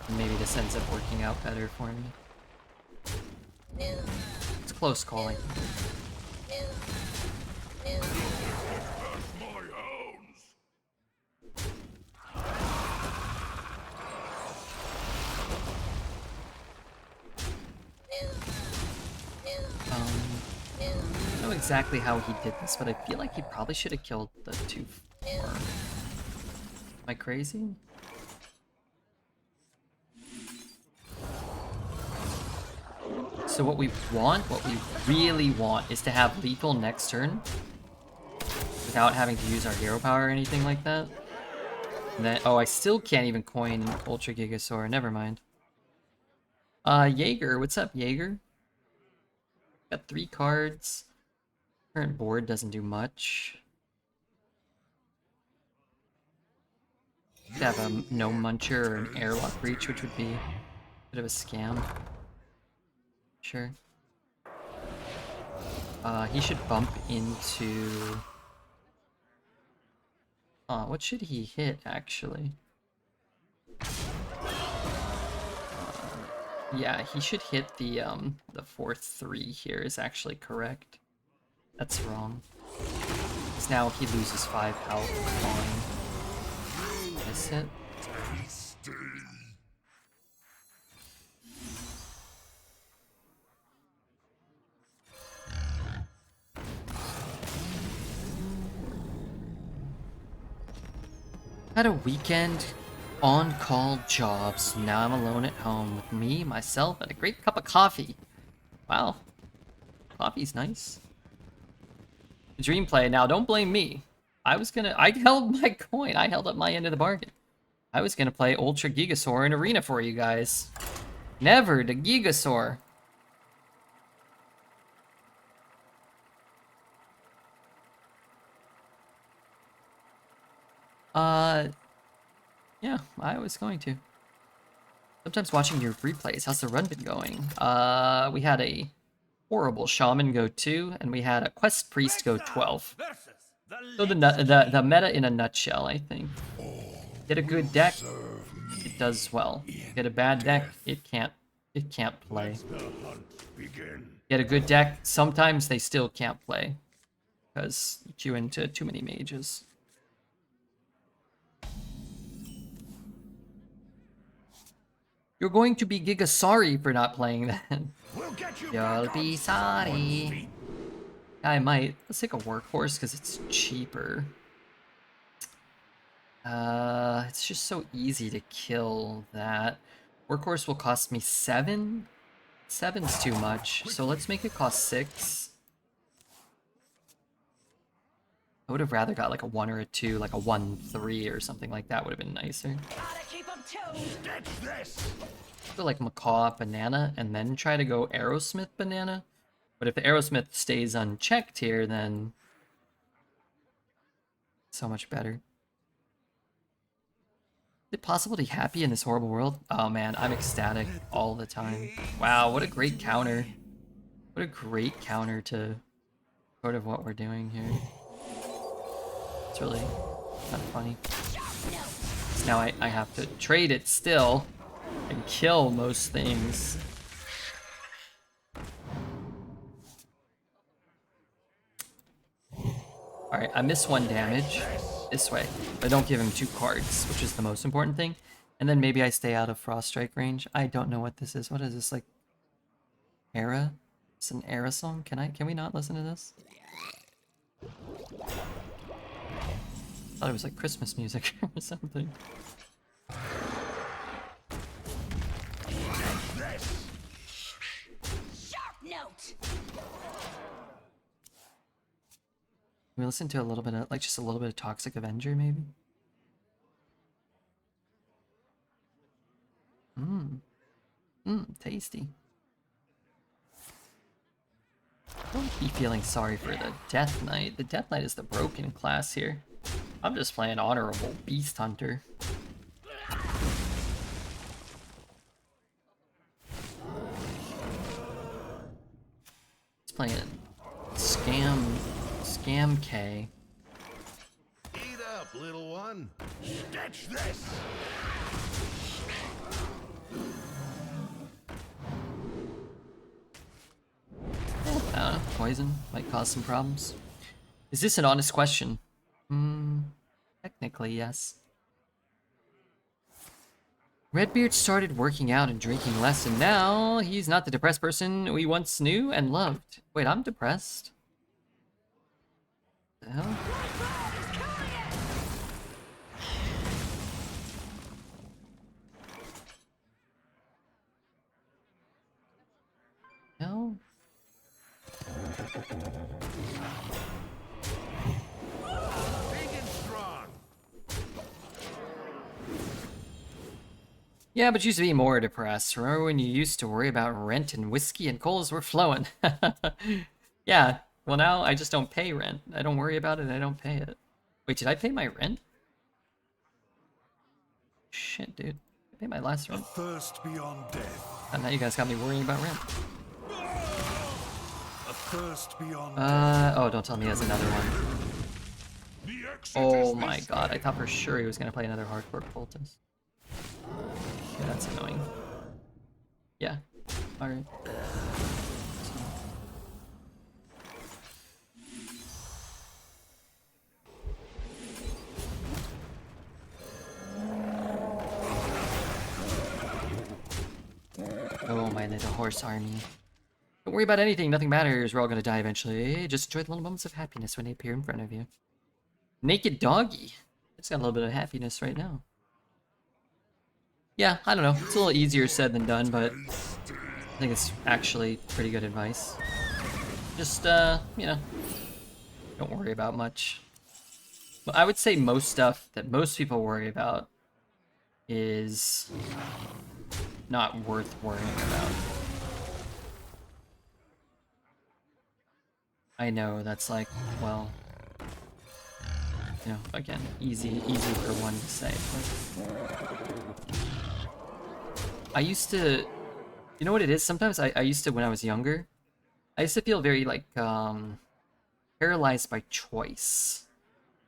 And maybe this ends up working out better for me. It's close calling. I don't know exactly how he did this, but I feel like he probably should have killed the 2-4. Am I crazy? So what we really want, is to have lethal next turn without having to use our hero power or anything like that. And then, oh, I still can't even coin Ultra Gigasaur. Never mind. Jaeger, what's up, Jaeger? Got 3 cards. Current board doesn't do much. Could have a no muncher or an airlock breach, which would be a bit of a scam. Sure. He should bump into... what should he hit, actually? Yeah, he should hit the 4-3 here is actually correct. That's wrong. Because now he loses 5 health on this hit. Had a weekend on-call job, so now I'm alone at home with me, myself, and a great cup of coffee. Wow. Coffee's nice. Dream play. Now, don't blame me. I held my coin. I held up my end of the bargain. I was gonna play Ultra Gigasaur in Arena for you guys. Never the Gigasaur. Yeah, I was going to. Sometimes watching your replays. How's the run been going? We had a horrible Shaman go 2, and we had a Quest Priest go 12. So the meta in a nutshell, I think. Get a good deck, it does well. Get a bad deck, it can't play. Get a good deck, sometimes they still can't play. Because you queue into too many mages. You're going to be giga sorry for not playing that. You'll be sorry. I might. Let's take a workhorse because it's cheaper. It's just so easy to kill that. Workhorse will cost me 7. 7's too much, so let's make it cost 6. I would have rather got like a 1 or a 2, like a 1-3 or something like that would have been nicer. I feel like Macaw Banana and then try to go Aerosmith Banana But if the Aerosmith stays unchecked here, then so much better. Is it possible to be happy in this horrible world? Oh man, I'm ecstatic all the time. Wow, what a great counter. What a great counter to sort of what we're doing here. It's really kind of funny. So now I have to trade it still and kill most things. Alright, I miss 1 damage this way. But I don't give him 2 cards, which is the most important thing. And then maybe I stay out of Frost Strike range. I don't know what this is. What is this, like Era? It's an Era song? Can we not listen to this? I thought it was like Christmas music or something. Sharp note. Can we listen to a little bit of, like, just a little bit of Toxic Avenger, maybe? Tasty. Don't be feeling sorry for the Death Knight. The Death Knight is the broken class here. I'm just playing Honorable Beast Hunter. Just playing Scam K. Eat up, little one. Catch this. I don't know, poison might cause some problems. Is this an honest question? Technically, yes. Redbeard started working out and drinking less, and now he's not the depressed person we once knew and loved. Wait, I'm depressed? The hell? No? Big and strong. Yeah, but you used to be more depressed. Remember when you used to worry about rent and whiskey and coals were flowing? Yeah, well now I just don't pay rent. I don't worry about it and I don't pay it. Wait, did I pay my rent? Shit, dude. I paid my last rent. Thirst beyond death. And now you guys got me worrying about rent. A thirst beyond Oh, don't tell me he has another one. Oh my god, I thought for sure he was gonna play another hardcore poultice. Yeah, that's annoying. Yeah, alright. Oh, my little horse army. Don't worry about anything, nothing matters, we're all gonna die eventually. Just enjoy the little moments of happiness when they appear in front of you. Naked doggy. It's got a little bit of happiness right now. Yeah, I don't know. It's a little easier said than done, but I think it's actually pretty good advice. Just, you know, don't worry about much. But I would say most stuff that most people worry about is not worth worrying about. I know that's like, well, you know, again, easy for one to say, but I used to, you know what it is? Sometimes I used to, when I was younger, I used to feel very like paralyzed by choice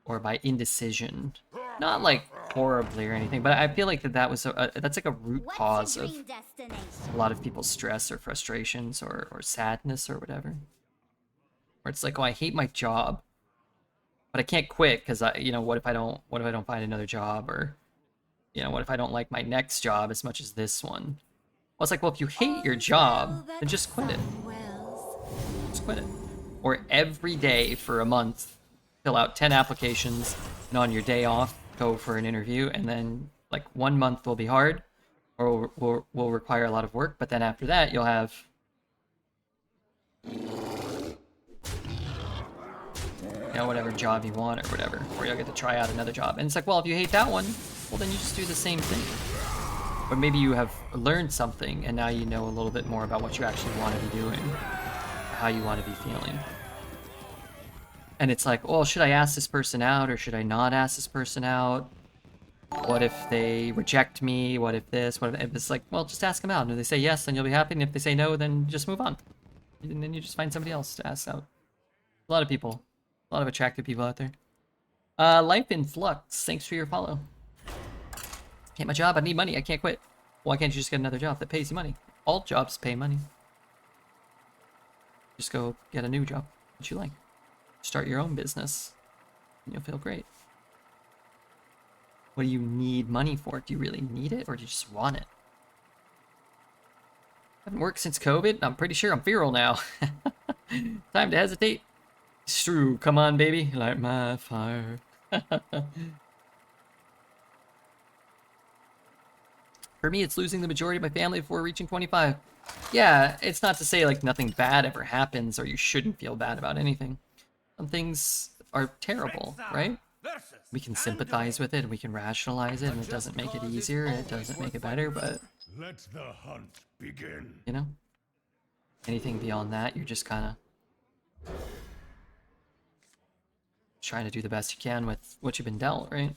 or by indecision. Not like horribly or anything, but I feel like that was that's like a root cause of a lot of people's stress or frustrations or sadness or whatever. Where it's like, oh, I hate my job, but I can't quit because you know, what if I don't find another job, or you know, what if I don't like my next job as much as this one? Well, it's like, well, if you hate your job, then just quit it. Just quit it. Or every day for a month, fill out 10 applications, and on your day off, go for an interview, and then like 1 month will be hard, or will require a lot of work, but then after that, you'll have you know, whatever job you want or whatever, or you'll get to try out another job. And it's like, well, if you hate that one, well, then you just do the same thing. Or maybe you have learned something and now you know a little bit more about what you actually want to be doing. how you want to be feeling. And it's like, well, should I ask this person out or should I not ask this person out? What if they reject me? What if this? What if it's like, well, just ask them out. And if they say yes, then you'll be happy. And if they say no, then just move on. And then you just find somebody else to ask out. A lot of people. A lot of attractive people out there. Life in Flux. Thanks for your follow. Hate my job. I need money. I can't quit. Why can't you just get another job that pays you money? All jobs pay money. Just go get a new job that you like. Start your own business. And you'll feel great. What do you need money for? Do you really need it or do you just want it? Haven't worked since COVID. I'm pretty sure I'm feral now. Time to hesitate. It's true. Come on, baby. Light my fire. For me, it's losing the majority of my family before reaching 25. Yeah, it's not to say like nothing bad ever happens or you shouldn't feel bad about anything. Some things are terrible, right? We can sympathize with it and we can rationalize it and it doesn't make it easier, it doesn't make it better, but... Let the hunt begin. You know? Anything beyond that, you're just kind of... trying to do the best you can with what you've been dealt, right?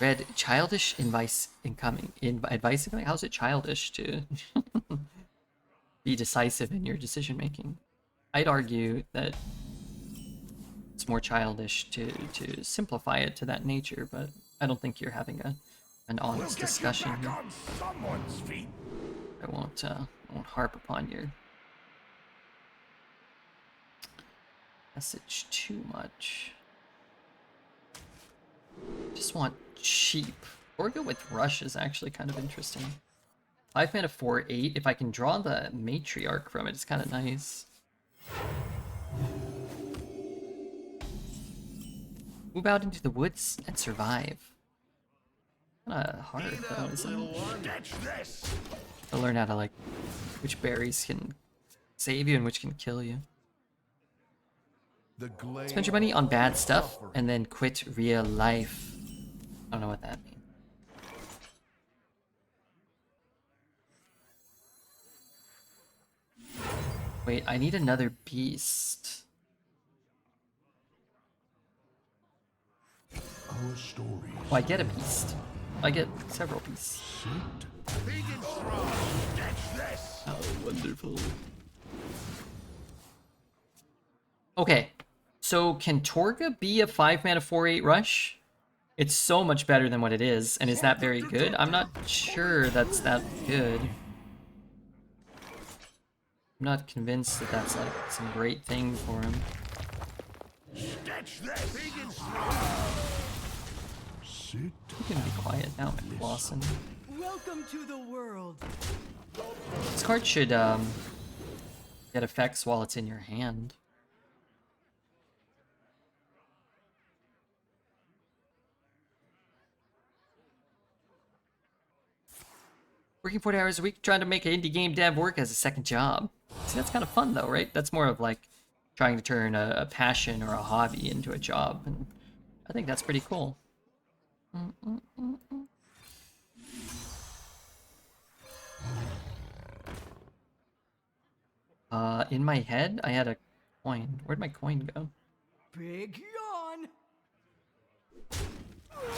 Red, childish advice incoming. Advice incoming? How's it childish to be decisive in your decision making? I'd argue that it's more childish to simplify it to that nature, but I don't think you're having an honest discussion here. I won't harp upon your message too much. Just want cheap. Or go with Rush is actually kind of interesting. 5 mana 4/8. If I can draw the matriarch from it, it's kind of nice. Move out into the woods and survive. Kinda hard though, isn't it? To learn how to like which berries can save you and which can kill you. Spend your money on bad stuff and then quit real life. I don't know what that means. Wait, I need another beast. Our stories. Oh, I get a beast. I get several beasts. Oh, wonderful. Okay, so can Torga be a 5 mana 4/8 rush? It's so much better than what it is, and is that very good? I'm not sure that's that good. I'm not convinced that that's like some great thing for him. You can be quiet now, McLawson. Welcome to the world. This card should get effects while it's in your hand. Working 40 hours a week, trying to make an indie game dev work as a second job. See, that's kind of fun though, right? That's more of like trying to turn a passion or a hobby into a job, and I think that's pretty cool. In my head, I had a coin. Where'd my coin go? Big yawn.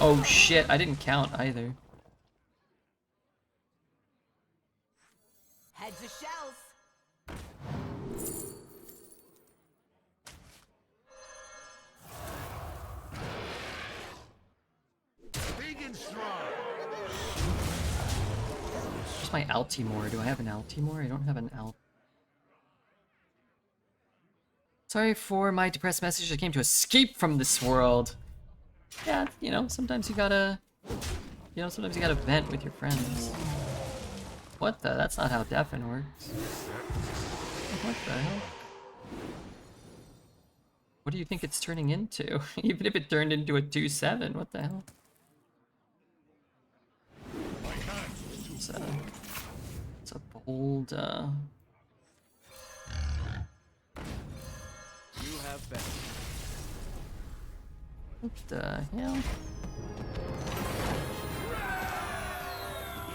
Oh shit, I didn't count either. Heads of shells. Big and strong. Where's my Altimore? Do I have an Altimore? I don't have an Alt. Sorry for my depressed message. I came to escape from this world. Yeah, you know, sometimes you gotta vent with your friends. What the? That's not how deafen works. What the hell? What do you think it's turning into? Even if it turned into a 2/7, what the hell? It's a bold, You have been. What the hell?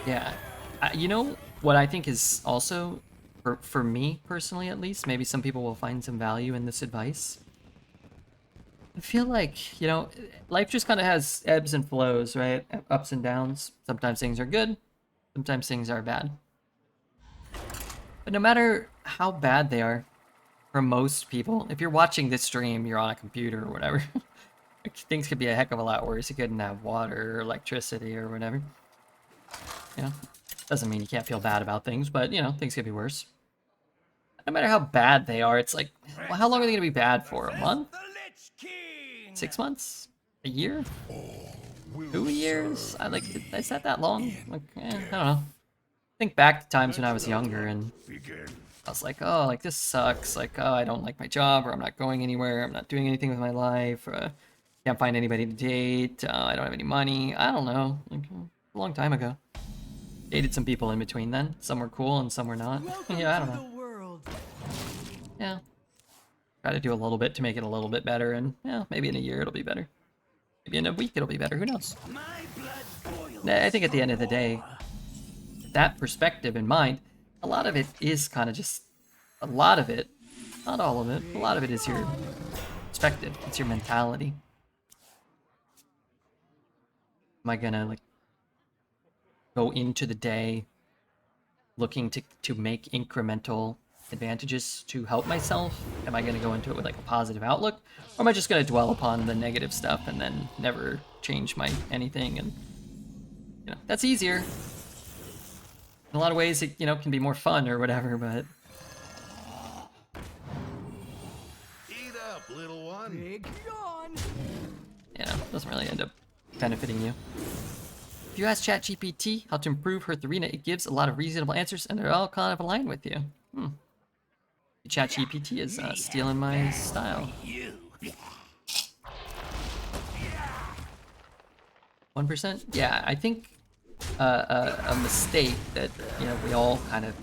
Yeah. You know what I think is also, for me personally at least, maybe some people will find some value in this advice. I feel like, you know, life just kind of has ebbs and flows, right? Ups and downs. Sometimes things are good, sometimes things are bad. But no matter how bad they are, for most people, if you're watching this stream, you're on a computer or whatever, like, things could be a heck of a lot worse. You couldn't have water or electricity or whatever. You know, doesn't mean you can't feel bad about things, but, you know, things could be worse. No matter how bad they are, it's like, well, how long are they going to be bad for? A month? 6 months? A year? 2 years? Is that long? Like, I don't know. Think back to times when I was younger and I was like, oh, like, this sucks. Like, oh, I don't like my job, or I'm not going anywhere. I'm not doing anything with my life. Or, can't find anybody to date. I don't have any money. I don't know. Like, a long time ago. Dated some people in between then. Some were cool and some were not. Yeah, I don't know. Yeah. Try to do a little bit to make it a little bit better, and yeah, maybe in a year it'll be better. Maybe in a week it'll be better. Who knows? I think at the end of the day, with that perspective in mind, a lot of it is kind of just, a lot of it, not all of it, a lot of it is your perspective. It's your mentality. Am I gonna, like, go into the day looking to make incremental advantages to help myself? Am I going to go into it with, like, a positive outlook, or am I just going to dwell upon the negative stuff and then never change my anything? And, you know, that's easier in a lot of ways. It, you know, can be more fun or whatever, but Eat up, little one. Big yawn. you know, doesn't really end up benefiting you. If you ask ChatGPT how to improve Hearth Arena, it gives a lot of reasonable answers, and they're all kind of aligned with you. ChatGPT is stealing my style. 1%? Yeah, I think a mistake that, you know, we all kind of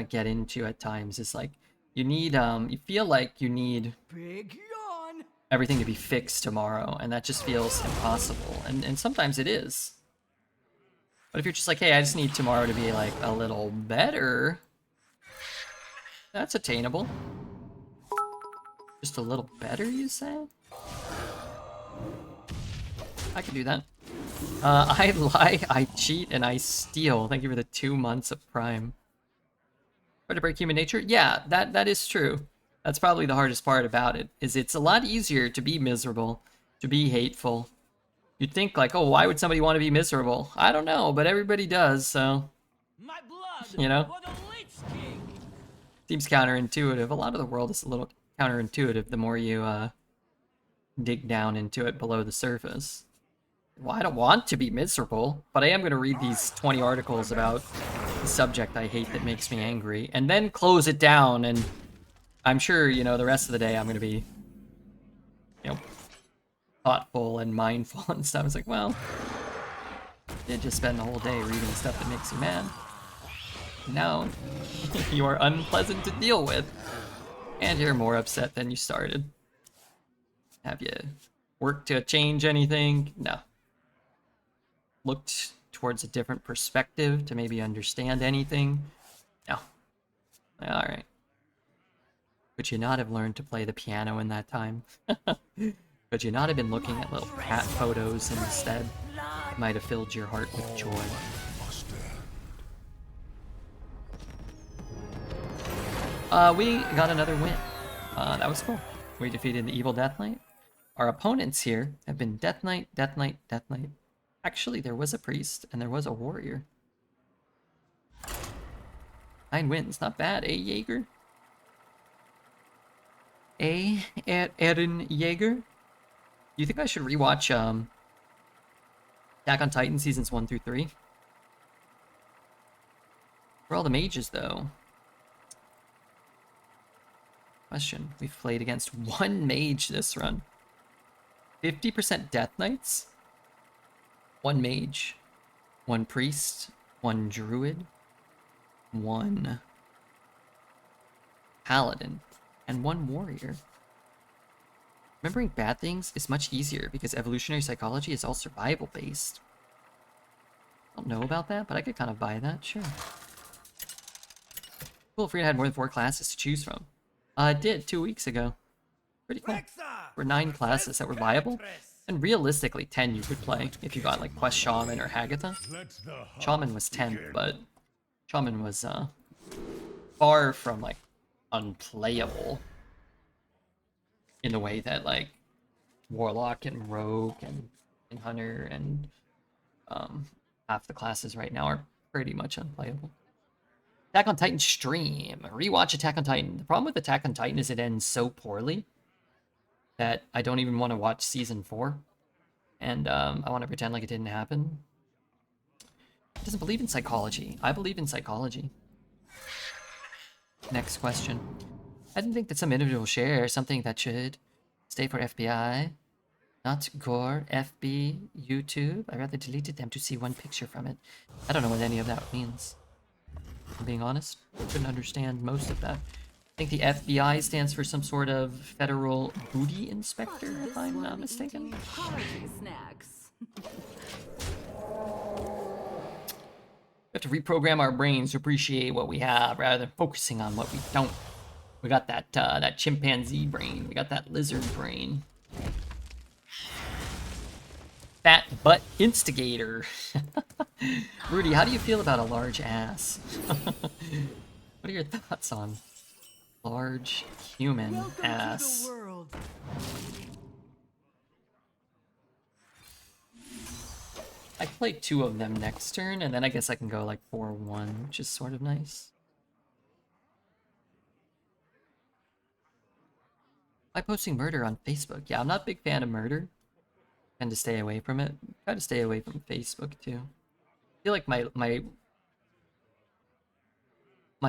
get into at times is, like, you need you feel like you need Big yawn. everything to be fixed tomorrow, and that just feels impossible. And sometimes it is. But if you're just like, hey, I just need tomorrow to be, like, a little better, that's attainable. Just a little better, you say? I can do that. I lie, I cheat, and I steal. Thank you for the 2 months of Prime. Try to break human nature? Yeah, that is true. That's probably the hardest part about it, is it's a lot easier to be miserable, to be hateful. You'd think, like, oh, why would somebody want to be miserable? I don't know, but everybody does, so, My blood you know? for the Lich King. Seems counterintuitive. A lot of the world is a little counterintuitive the more you dig down into it below the surface. Well, I don't want to be miserable, but I am going to read these 20 articles about the subject I hate that makes me angry, and then close it down, and I'm sure, you know, the rest of the day I'm going to be, you know, thoughtful and mindful and stuff. It's like, well, you just spend the whole day reading stuff that makes you mad. Now, you are unpleasant to deal with, and you're more upset than you started. Have you worked to change anything? No. Looked towards a different perspective to maybe understand anything? No. Alright. Could you not have learned to play the piano in that time? Could you not have been looking at little cat photos instead? It might have filled your heart with joy. We got another win. That was cool. We defeated the evil Death Knight. Our opponents here have been Death Knight, Death Knight, Death Knight. Actually, there was a priest and there was a warrior. 9 wins, not bad, eh, Jaeger? Eren Jaeger? You think I should rewatch Attack on Titan seasons 1 through 3? For all the mages, though. Question. We've played against 1 mage this run. 50% Death Knights? 1 mage. 1 priest. 1 druid. 1 paladin. And 1 warrior. Remembering bad things is much easier because evolutionary psychology is all survival based. don't know about that, but I could kind of buy that, sure. Cool if Arena had more than 4 classes to choose from. It did 2 weeks ago. Pretty cool. For 9 classes that were viable. And realistically, 10 you could play if you got like Quest Shaman or Hagatha. Shaman was 10th, but Shaman was far from like unplayable in the way that like Warlock and Rogue and Hunter and half the classes right now are pretty much unplayable. Attack on Titan stream. Rewatch Attack on Titan. The problem with Attack on Titan is it ends so poorly that I don't even want to watch season 4. And I want to pretend like it didn't happen. He doesn't believe in psychology. I believe in psychology. Next question. I didn't think that some individual share something that should stay for FBI, not Gore, FB, YouTube. I rather deleted them to see one picture from it. I don't know what any of that means. If I'm being honest, I couldn't understand most of that. I think the FBI stands for some sort of federal booty inspector, if I'm not mistaken. Party snacks. We have to reprogram our brains to appreciate what we have rather than focusing on what we don't. We got that chimpanzee brain. We got that lizard brain. Fat butt instigator. Rudy, how do you feel about a large ass? What are your thoughts on large human ass? I play 2 of them next turn, and then I guess I can go like 4-1, which is sort of nice. By posting murder on Facebook. Yeah, I'm not a big fan of murder. Tend to stay away from it. Try to stay away from Facebook too. I feel like my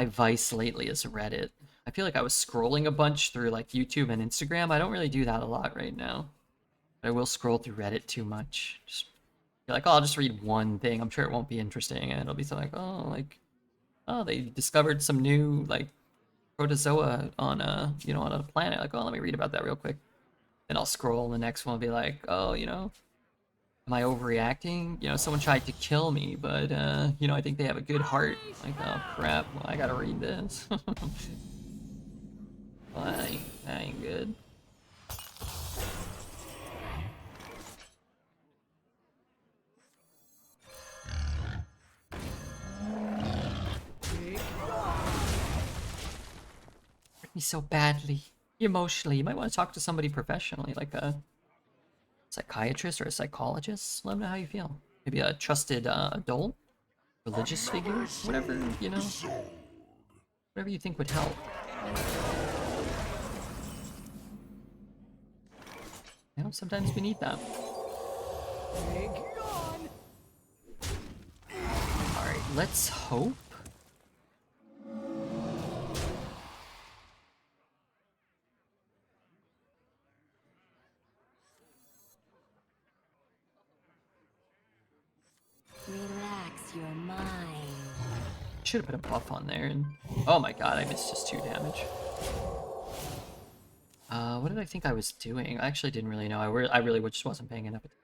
vice lately is Reddit. I feel like I was scrolling a bunch through like YouTube and Instagram. I don't really do that a lot right now. But I will scroll through Reddit too much. Just be like, oh, I'll just read one thing. I'm sure it won't be interesting, and it'll be something like, oh, they discovered some new like protozoa on a on a planet. Like, oh, let me read about that real quick. Then I'll scroll, and the next one will be like, oh, am I overreacting? Someone tried to kill me, but I think they have a good heart. Like, oh crap, well, I gotta read this. Well, that ain't good. Me so badly, emotionally. You might want to talk to somebody professionally, like a psychiatrist or a psychologist. Let them know how you feel. Maybe a trusted adult, religious figure, whatever, whatever you think would help. Sometimes we need that. Alright, let's hope. Relax your mind. Should have put a buff on there, and oh my god, I missed just 2 damage. What did I think I was doing? I actually didn't really know. I really just wasn't paying enough attention.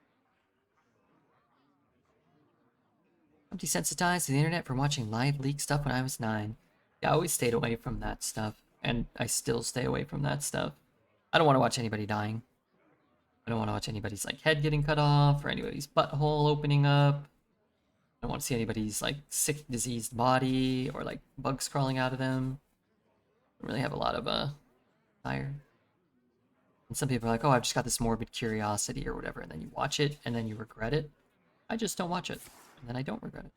I'm desensitized to the internet from watching live leak stuff when I was 9. Yeah, I always stayed away from that stuff, and I still stay away from that stuff. I don't want to watch anybody dying. I don't want to watch anybody's like head getting cut off or anybody's butthole opening up. I don't want to see anybody's like sick, diseased body or like bugs crawling out of them. I don't really have a lot of desire. And some people are like, oh, I've just got this morbid curiosity or whatever, and then you watch it and then you regret it. I just don't watch it, and then I don't regret it.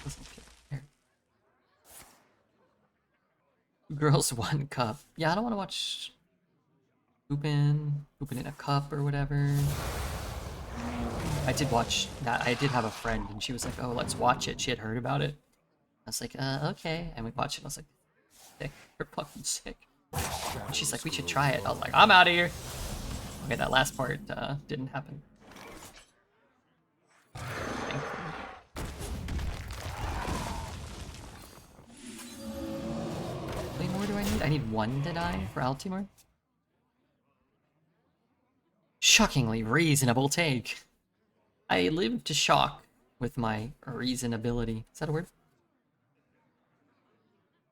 Doesn't feel fair. 2 girls, 1 cup. Yeah, I don't want to watch pooping in a cup or whatever. I did watch that. I did have a friend, and she was like, oh, let's watch it. She had heard about it. I was like, okay. And we watched it, and I was like, sick. You're fucking sick. And she's like, we should try it. I was like, I'm out of here. Okay, that last part didn't happen. Thankfully. How many more do I need? I need 1 to die for Altimore. Shockingly reasonable take. I live to shock with my reasonability. Is that a word?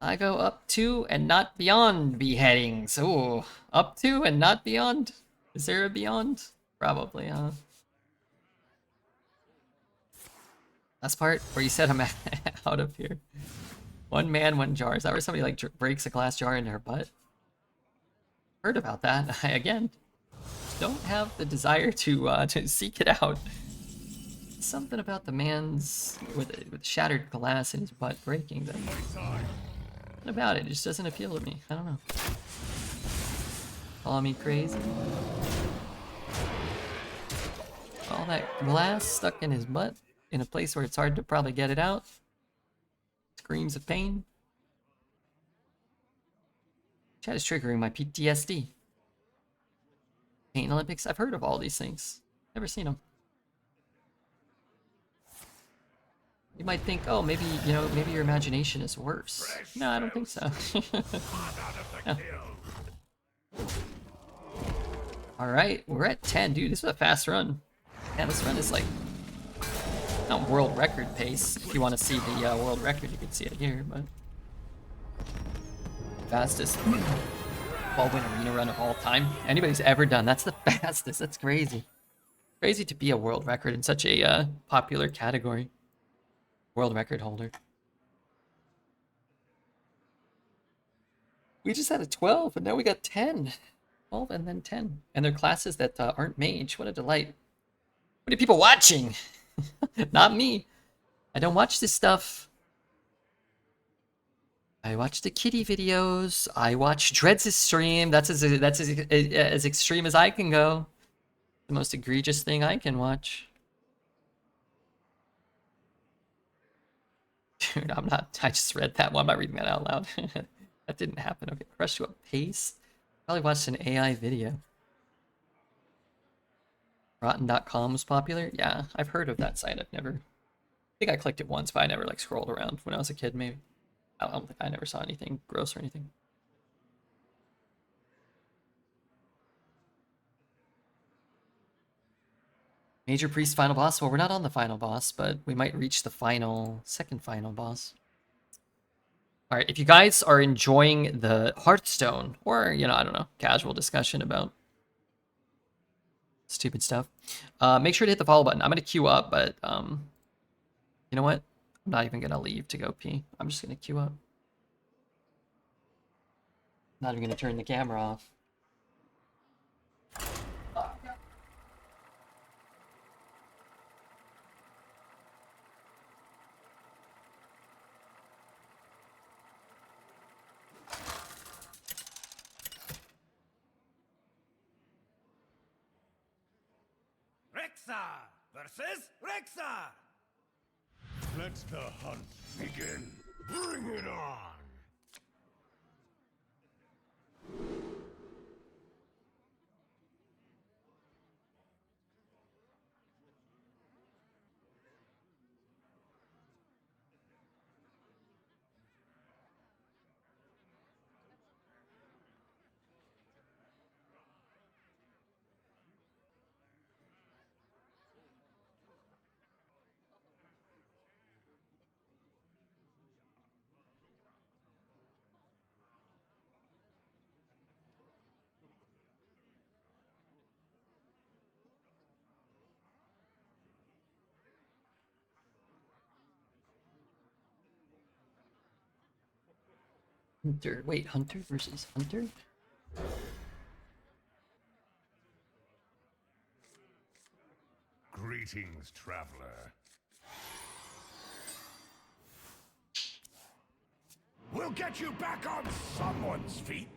I go up to and not beyond beheadings. Ooh, up to and not beyond? Is there a beyond? Probably, huh? Last part where you said I'm out of here. One man, one jar. Is that where somebody like breaks a glass jar in their butt? Heard about that. I, again, don't have the desire to seek it out. Something about the man's with shattered glass in his butt breaking them. What about it? It just doesn't appeal to me. I don't know. Call me crazy. All that glass stuck in his butt in a place where it's hard to probably get it out. Screams of pain. Chat is triggering my PTSD. Pain Olympics? I've heard of all these things. Never seen them. You might think, oh, maybe, you know, maybe your imagination is worse. No, I don't think so. No. Alright, we're at 10. Dude, this was a fast run. Man, this run is like, not world record pace. If you want to see the world record, you can see it here, but... Fastest 12-win arena run of all time. Anybody's ever done. That's the fastest. That's crazy. Crazy to be a world record in such a popular category. World record holder. We just had a 12, and now we got 10. 12 and then 10. And they're classes that aren't mage. What a delight. What are people watching? Not me. I don't watch this stuff. I watch the kitty videos. I watch Dreads' stream. That's as extreme as I can go. The most egregious thing I can watch. Dude, I'm not. I just read that one. I'm not reading that out loud. That didn't happen. Okay, crush to a paste. Probably watched an AI video. Rotten.com was popular. Yeah, I've heard of that site. I think I clicked it once, but I never like scrolled around when I was a kid. Maybe I don't think I never saw anything gross or anything. Major Priest final boss. Well, we're not on the final boss, but we might reach the second final boss. All right, if you guys are enjoying the Hearthstone, or, you know, I don't know, casual discussion about stupid stuff, make sure to hit the follow button. I'm going to queue up, but you know what? I'm not even going to leave to go pee. I'm just going to queue up. Not even going to turn the camera off. Rexa versus Rexa! Let the hunt begin. Bring it on! Hunter. Wait, Hunter versus Hunter? Greetings, traveler. We'll get you back on someone's feet.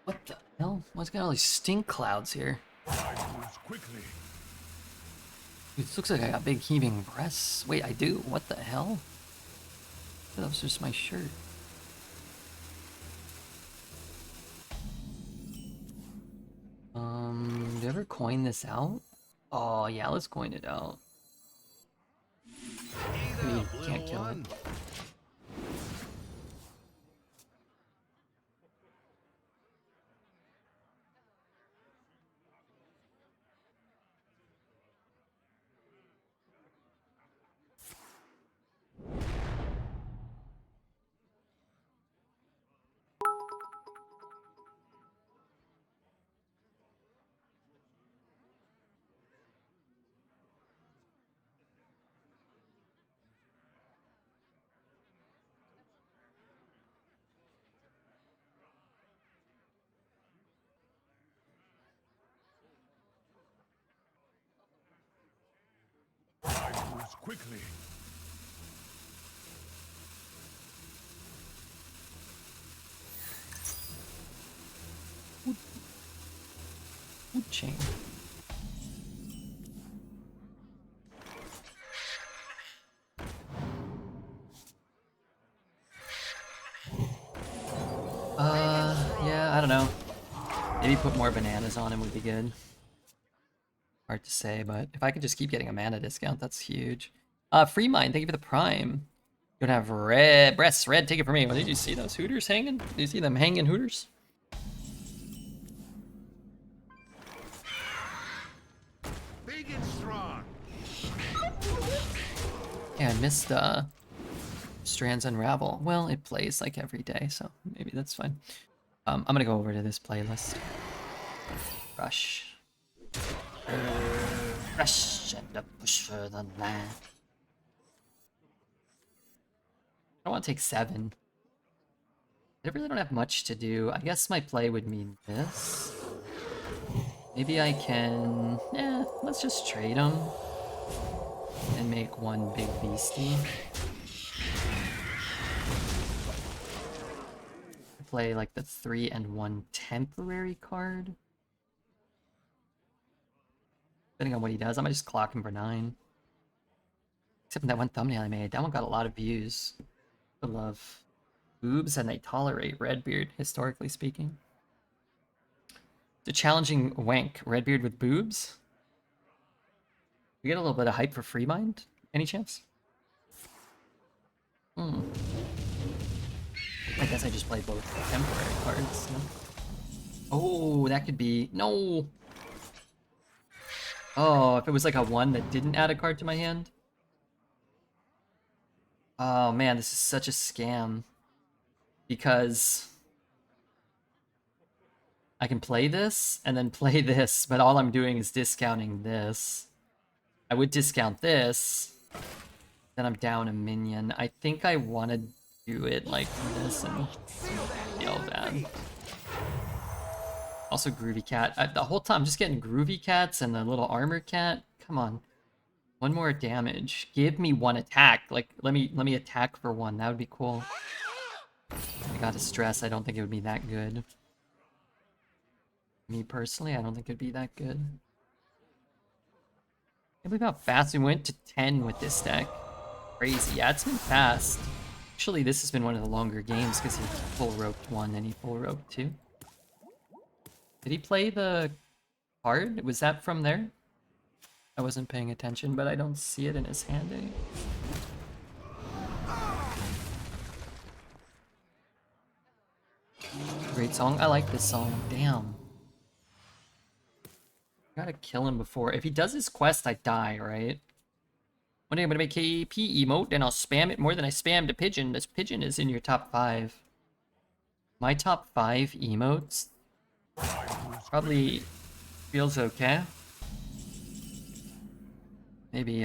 What the hell? What's got all these stink clouds here? Quickly. Dude, this looks like I got big heaving breasts. Wait, I do? What the hell? That was just my shirt. Do you ever coin this out? Oh, yeah, let's coin it out. Eat We up, can't little kill it. one. quickly. Food chain. Yeah, I don't know. Maybe put more bananas on him would be good. Hard to say, but if I could just keep getting a mana discount, that's huge. Free Mind, thank you for the Prime. You don't have red breasts. Red, take it from me. Did you see those Hooters hanging? Did you see them hanging Hooters? Big and strong. Yeah, I missed Strands Unravel. Well, it plays like every day, so maybe that's fine. I'm gonna go over to this playlist. Rush. Rush and a push for the land. I don't want to take 7. I really don't have much to do. I guess my play would mean this. Maybe I can... let's just trade them. And make one big beastie. Play like the 3 and 1 temporary card. Depending on what he does, I might just clock him for 9. Except for that one thumbnail I made. That one got a lot of views. I love boobs and they tolerate Redbeard, historically speaking. It's a challenging wank. Redbeard with boobs? We get a little bit of hype for Free Mind? Any chance? I guess I just play both temporary cards. No? Oh, that could be... No! Oh, if it was like a 1 that didn't add a card to my hand? Oh man, this is such a scam. Because... I can play this, and then play this, but all I'm doing is discounting this. I would discount this, then I'm down a minion. I think I want to do it like this and yell bad. Also Groovy Cat. The whole time I'm just getting Groovy Cats and the little Armor Cat. Come on. 1 more damage. Give me 1 attack. Like, let me attack for 1. That would be cool. I gotta stress, I don't think it would be that good. Me personally, I don't think it'd be that good. I believe how fast we went to 10 with this deck. Crazy. Yeah, it's been fast. Actually, this has been one of the longer games because he full roped 1 and he full roped 2. Did he play the card? Was that from there? I wasn't paying attention, but I don't see it in his hand anymore. Great song. I like this song. Damn. Gotta kill him before. If he does his quest, I die, right? One day I'm gonna make KP emote, and I'll spam it more than I spammed a pigeon. This pigeon is in your top 5. My top 5 emotes probably feels okay. Maybe,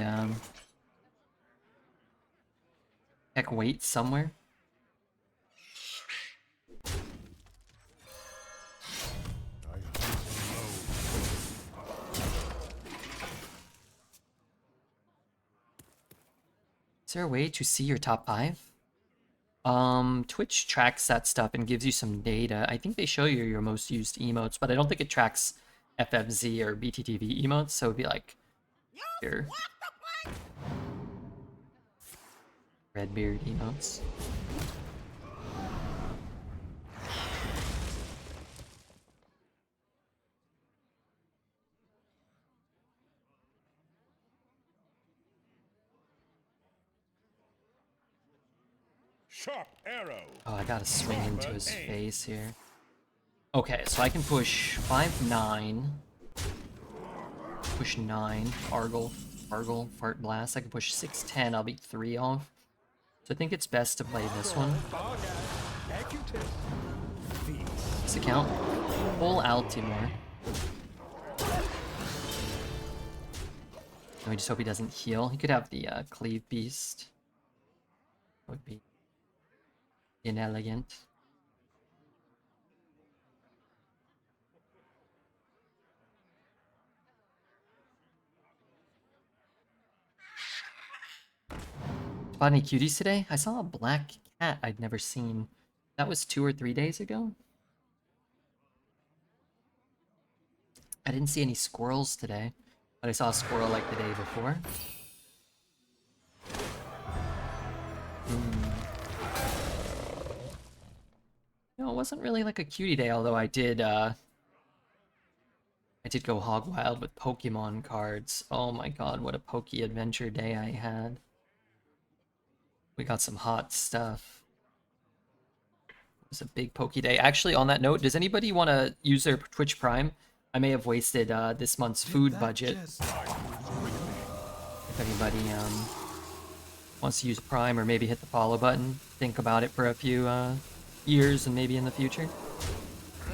heck, wait somewhere. Is there a way to see your top 5? Twitch tracks that stuff and gives you some data. I think they show you your most used emotes, but I don't think it tracks FFZ or BTTV emotes, so it'd be like your Redbeard emotes. Sharp arrow. Oh, I gotta swing into his face here. Okay, so I can push 5-9. Push 9. Argle, Fart Blast. I can push 6-10. I'll be 3 off. So I think it's best to play this one. This account. Full Altimore. And we just hope he doesn't heal. He could have the Cleave Beast. Would be inelegant. Spot any cuties today? I saw a black cat I'd never seen. That was 2 or 3 days ago. I didn't see any squirrels today, but I saw a squirrel like the day before. No, it wasn't really like a cutie day, although I did go hog wild with Pokemon cards. Oh my god, what a Poke Adventure day I had. We got some hot stuff. It was a big Poke day. Actually, on that note, does anybody want to use their Twitch Prime? I may have wasted this month's food budget. If anybody wants to use Prime or maybe hit the follow button, think about it for a few years and maybe in the future.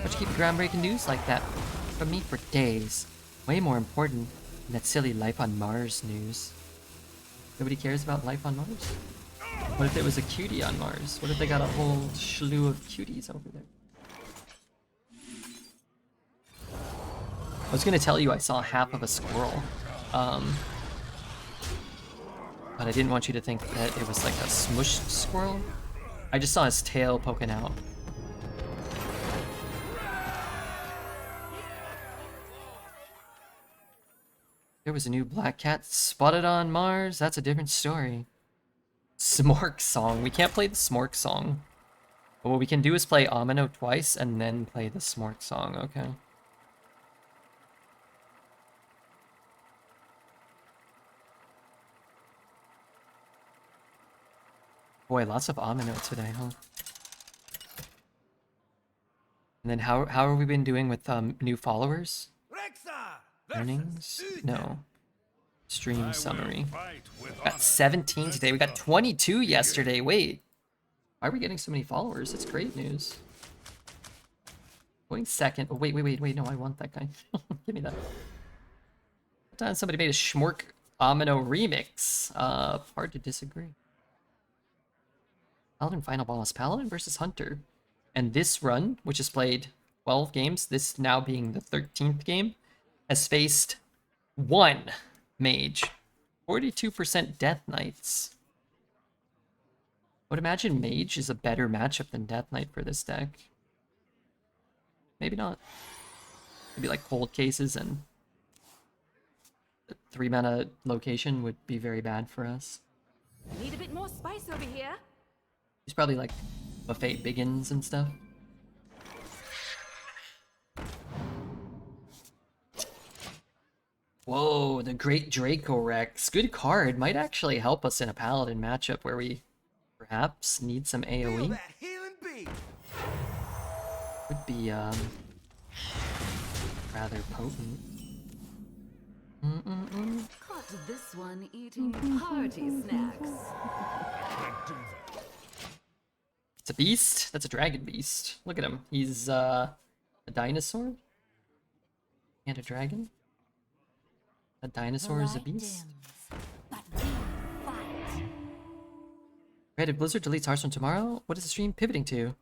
But you keep groundbreaking news like that from me for days. Way more important than that silly life on Mars news. Nobody cares about life on Mars? What if there was a cutie on Mars? What if they got a whole slew of cuties over there? I was gonna tell you I saw half of a squirrel, but I didn't want you to think that it was like a smushed squirrel. I just saw his tail poking out. There was a new black cat spotted on Mars. That's a different story. Smork song. We can't play the Smork song. But what we can do is play Amino twice and then play the Smork song. Okay. Boy, lots of Amino today, huh? And then how have we been doing with new followers? Earnings? No. Stream summary. Got 17 today. We got 22 yesterday. Wait. Why are we getting so many followers? That's great news. Going second. Oh, wait. No, I want that guy. Give me that. Somebody made a Schmork Amino remix. Hard to disagree. Paladin final boss. Paladin versus Hunter. And this run, which has played 12 games, this now being the 13th game, has faced one mage. 42% Death Knights. I would imagine mage is a better matchup than Death Knight for this deck. Maybe not. Maybe like cold cases and 3 mana location would be very bad for us. Need a bit more spice over here. He's probably like Buffet Biggins and stuff. Whoa, the Great Draco Rex. Good card. Might actually help us in a Paladin matchup where we perhaps need some AoE. Would be rather potent. Caught this one eating party snacks. It's a beast? That's a dragon beast. Look at him. He's a dinosaur? And a dragon? A dinosaur is a beast? Right, if Blizzard deletes Hearthstone tomorrow, what is the stream pivoting to?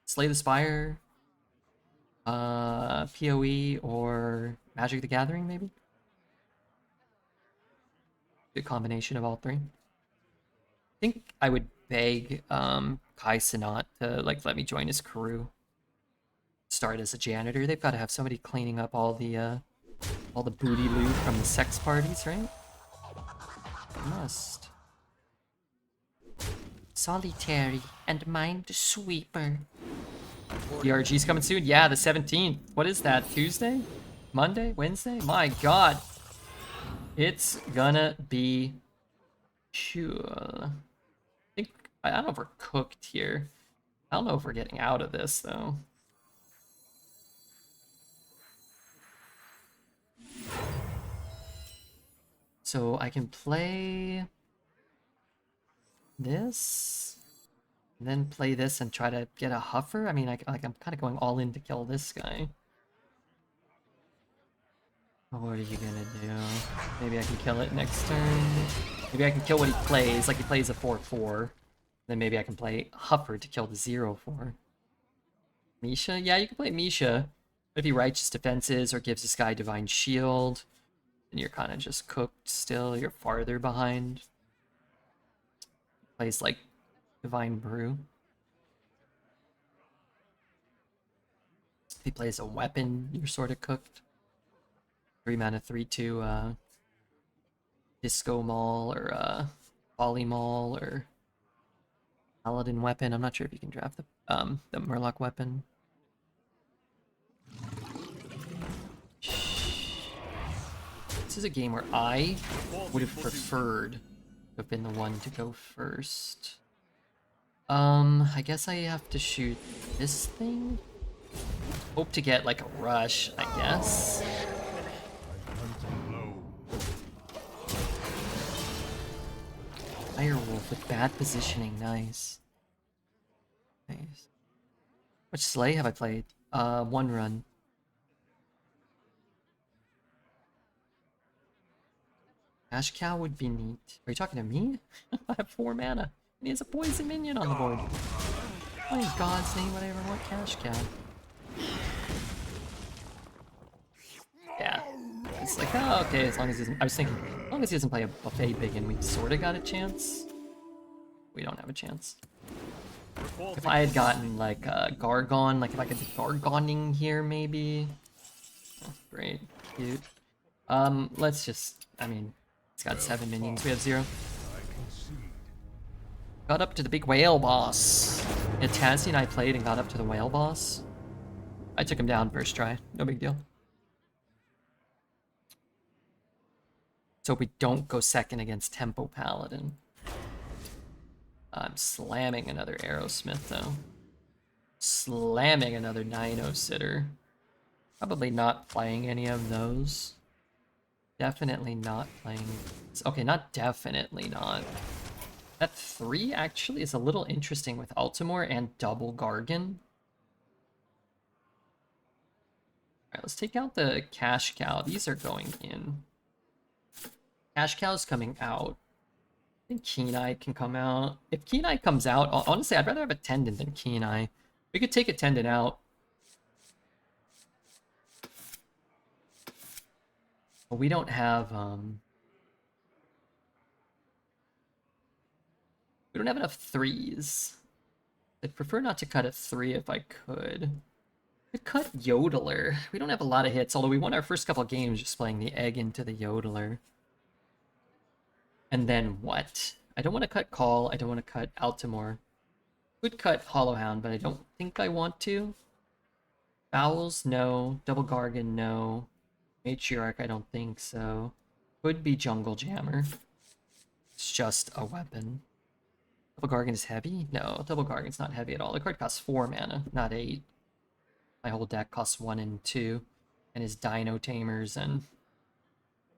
Slay the Spire, PoE, or Magic the Gathering, maybe? Good combination of all three. I think I would beg Kai Cenat to like let me join his crew. Start as a janitor. They've got to have somebody cleaning up all the booty loot from the sex parties, right? Must. Solitary and Minesweeper. The RG's coming soon? Yeah, the 17th. What is that? Tuesday? Monday? Wednesday? My god. It's gonna be cool. I don't know if we're cooked here. I don't know if we're getting out of this, though. So I can play this, and then play this and try to get a Huffer. I mean, I'm kind of going all in to kill this guy. What are you gonna do? Maybe I can kill it next turn. Maybe I can kill what he plays, like he plays a 4/4. Then maybe I can play Huffer to kill the 0/4. Misha? Yeah, you can play Misha. But if he Righteous Defenses or gives this guy Divine Shield, and you're kind of just cooked still. You're farther behind. Plays like Divine Brew. If he plays a weapon, you're sort of cooked. 3 mana, 3/2 Disco Maul or Volley Maul or Paladin weapon. I'm not sure if you can draft the Murloc weapon. This is a game where I would have preferred to have been the one to go first. I guess I have to shoot this thing. Hope to get like a rush, I guess. Firewolf with bad positioning, nice. Nice. Which Slay have I played? 1 run. Cash Cow would be neat. Are you talking to me? I have 4 mana. And he has a poison minion on the board. Oh, in God's name, would I ever want Cash Cow? Yeah. It's like, oh, okay, as long as he doesn't... I was thinking, as long as he doesn't play a Buffet Biggin, we sort of got a chance. We don't have a chance. If I had gotten, like, Gargon, like, if I could be Gargoning here, maybe... Oh, great. Cute. Let's just... I mean, he's got 7 minions, we have 0. Got up to the big whale boss. Yeah, Tazzy and I played and got up to the whale boss. I took him down first try. No big deal. So we don't go second against Tempo Paladin. I'm slamming another Aerosmith, though. Slamming another Dino Sitter. Probably not playing any of those. Definitely not playing... Okay, not definitely not. That 3 actually is a little interesting with Altimore and double Gargan. Alright, let's take out the Cash Cow. These are going in. Cash Cow's coming out. I think Keen-Eye can come out. If Keen-Eye comes out, honestly, I'd rather have a Tendon than Keen-Eye. We could take a Tendon out. But we don't have, we don't have enough 3s. I'd prefer not to cut a 3 if I could. I'd cut Yodeler. We don't have a lot of hits, although we won our first couple games just playing the egg into the Yodeler. And then what? I don't want to cut Call. I don't want to cut Altimore. Could cut Hollowhound, but I don't think I want to. Bowels, no. Double Gargan, no. Matriarch, I don't think so. Could be Jungle Jammer. It's just a weapon. Double Gargan is heavy? No, Double Gargan's not heavy at all. The card costs 4 mana, not 8. My whole deck costs 1 and 2. And his Dino Tamers and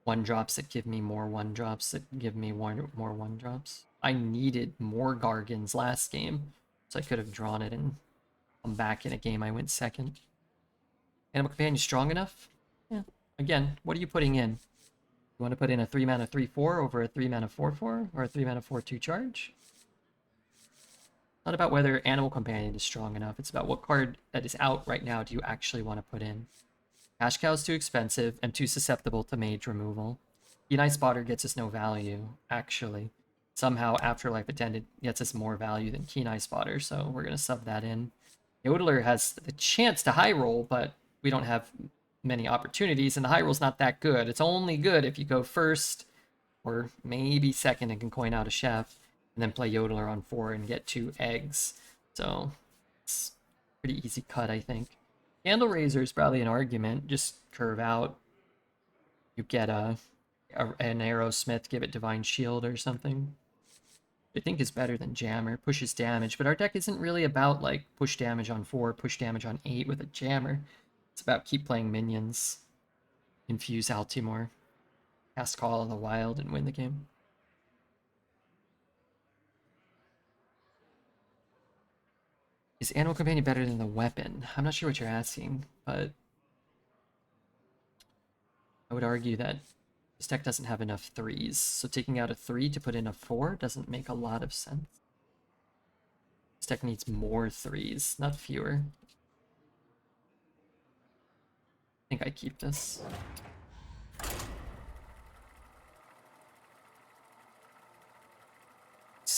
1-drops that give me more 1-drops that give me more 1-drops. I needed more Gargans last game, so I could have drawn it and come back in a game I went second. Animal Companion strong enough? Yeah. Again, what are you putting in? You want to put in a 3 mana 3/4 over a 3 mana 4/4 or a 3 mana 4/2 charge? Not about whether Animal Companion is strong enough. It's about what card that is out right now do you actually want to put in. Cash Cow is too expensive and too susceptible to mage removal. Keen-Eye Spotter gets us no value, actually. Somehow Afterlife Attendant gets us more value than Keen-Eye Spotter, so we're going to sub that in. Yodeler has the chance to high roll, but we don't have many opportunities, and the high roll's not that good. It's only good if you go first, or maybe second and can coin out a chef, and then play Yodeler on 4 and get 2 eggs. So it's a pretty easy cut, I think. Candle Raiser is probably an argument. Just curve out. You get an Aerosmith, give it Divine Shield or something. I think is better than Jammer. Pushes damage, but our deck isn't really about like push damage on 4, push damage on 8 with a Jammer. It's about keep playing minions, infuse Altimore, cast Call of the Wild, and win the game. Is Animal Companion better than the weapon? I'm not sure what you're asking, but I would argue that this deck doesn't have enough 3s, so taking out a 3 to put in a 4 doesn't make a lot of sense. This deck needs more 3s, not fewer. I think I keep this.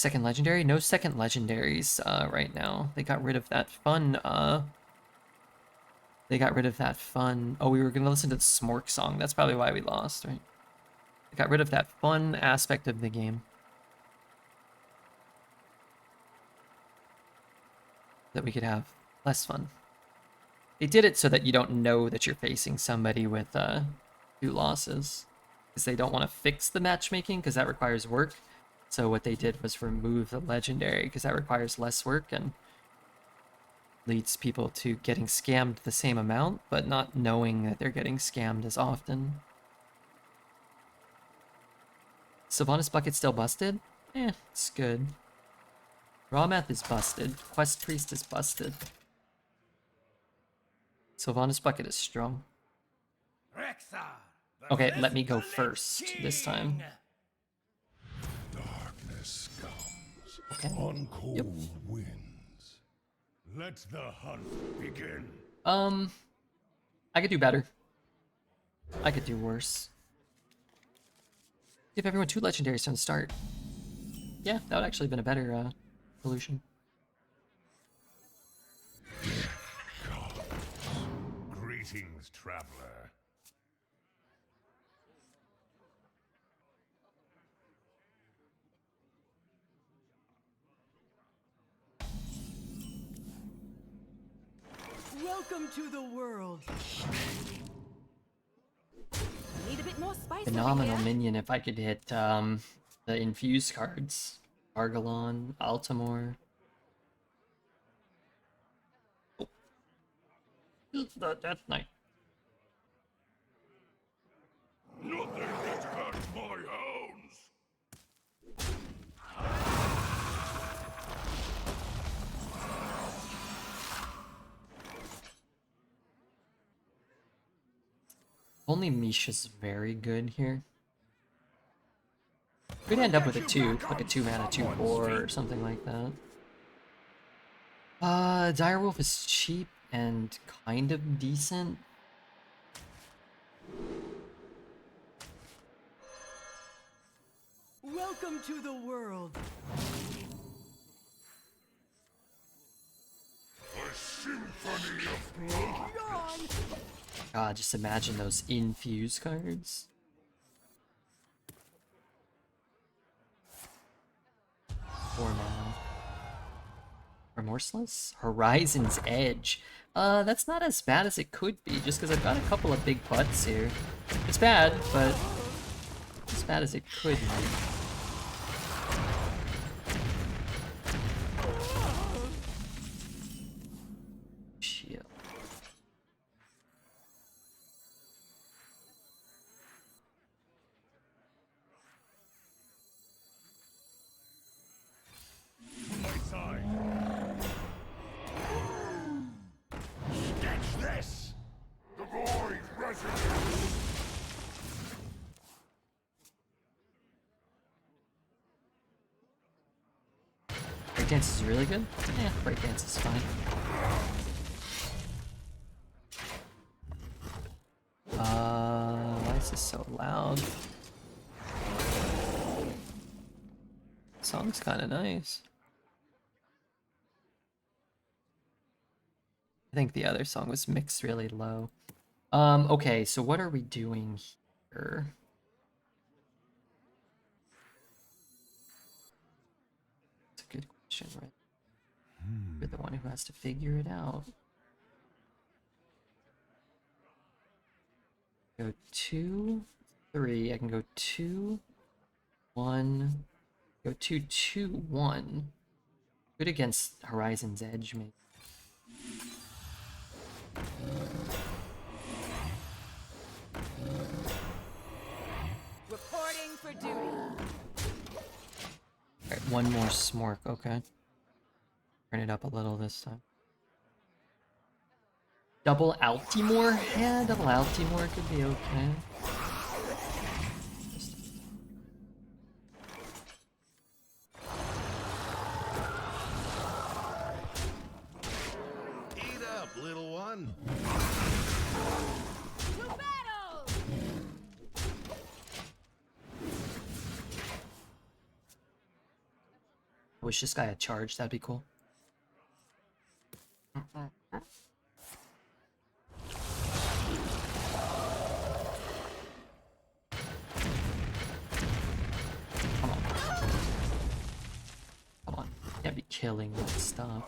second legendary? No second legendaries right now. They got rid of that fun. They got rid of that fun. Oh, we were gonna listen to the Smork song. That's probably why we lost, right? They got rid of that fun aspect of the game that we could have less fun. They did it so that you don't know that you're facing somebody with 2 losses, because they don't want to fix the matchmaking because that requires work. So what they did was remove the legendary because that requires less work and leads people to getting scammed the same amount, but not knowing that they're getting scammed as often. Sylvanas Bucket still busted? Eh, it's good. Raw Math is busted. Quest Priest is busted. Sylvanas Bucket is strong. Rexar, Okay, let me go first this time. Darkness comes Okay. on cold Yep. winds. Let the hunt begin. I could do better. I could do worse. Give everyone 2 legendaries from the start. Yeah, that would actually have been a better solution. Greetings, traveler. Welcome to the world. Need a bit more spice over Phenomenal here. minion if I could hit the infused cards. Argalon, Altamore. Oh. That's nice. Nothing gets past my hounds. Only Misha's very good here. Could end up with a 2, like a 2-mana 2/4 or something like that. Direwolf is cheap and kind of decent. Welcome to the world. A symphony of God, just imagine those infused cards. 4 mana. Remorseless? Horizon's Edge. That's not as bad as it could be, just because I've got a couple of big butts here. It's bad, but as bad as it could be. Shield. my side. Sketch this. The void resonates. Breakdance is really good? Yeah, breakdance is fine. Why is this so loud? Song's kinda nice. I think the other song was mixed really low. Okay, so what are we doing here? That's a good question, right? You're the one who has to figure it out. Go 2, 3. I can go 2, 1. Go 2, 2, 1. Good against Horizon's Edge, maybe. Reporting for duty. Alright, one more Smork, okay. Turn it up a little this time. Double Altimore? Yeah, double Altimore could be okay. Eat up, little one. To battle! wish this guy had charged. That'd be cool. Come on. Come on. Can't be killing that stuff.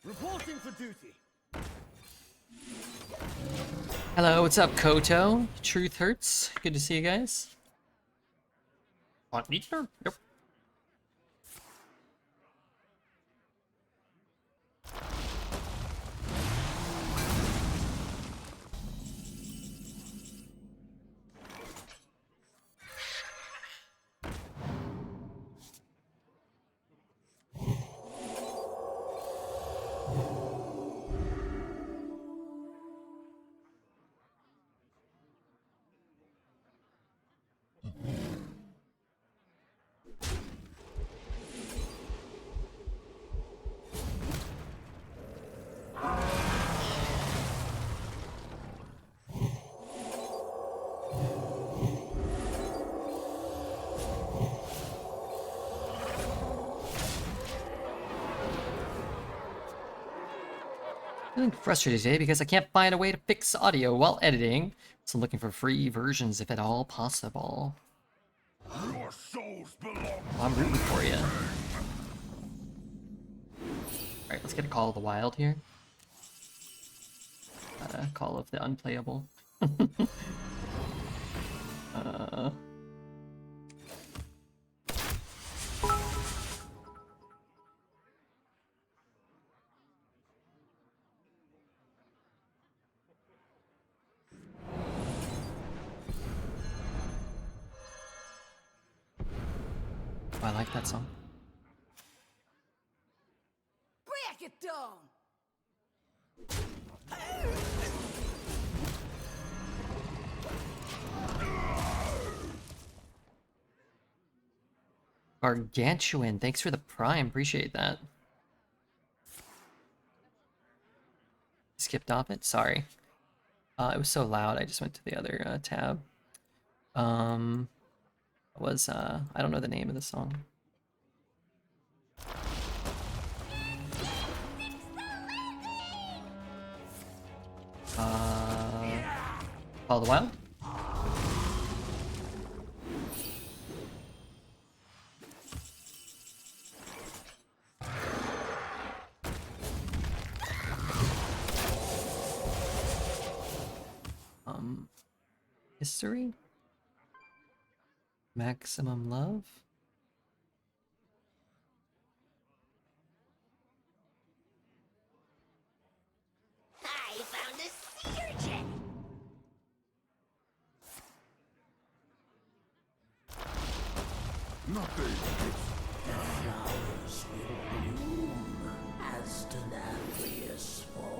Reporting for duty. Hello, what's up, Koto? Truth hurts. Good to see you guys. Want me to? Yep. Feeling frustrated today because I can't find a way to fix audio while editing, so I'm looking for free versions if at all possible. Your souls belong. Well, I'm rooting for you. Alright, let's get a Call of the Wild here. Call of the Unplayable. I like that song. Break it down! Gargantuan, thanks for the prime, appreciate that. Skipped off it, sorry. It was so loud, I just went to the other tab. Was I don't know the name of the song. Call of the Wild? History? Maximum Love? I found a sea urchin. Nothing. Flowers will bloom as Denathrius falls.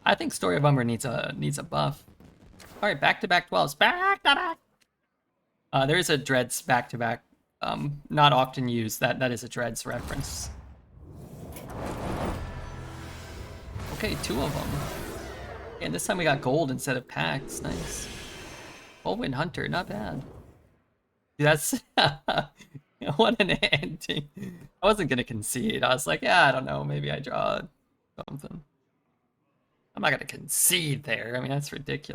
I think Story of Umber needs a buff. All right, back-to-back 12s. Back-to-back. There is a Dreads back-to-back. Not often used. That is a Dreads reference. Okay, 2 of them. And this time we got gold instead of packs. Nice. Whirlwind Hunter, not bad. Dude, that's what an ending. I wasn't gonna concede. I was like, yeah, I don't know. Maybe I draw something. I'm not gonna concede there. I mean, that's ridiculous.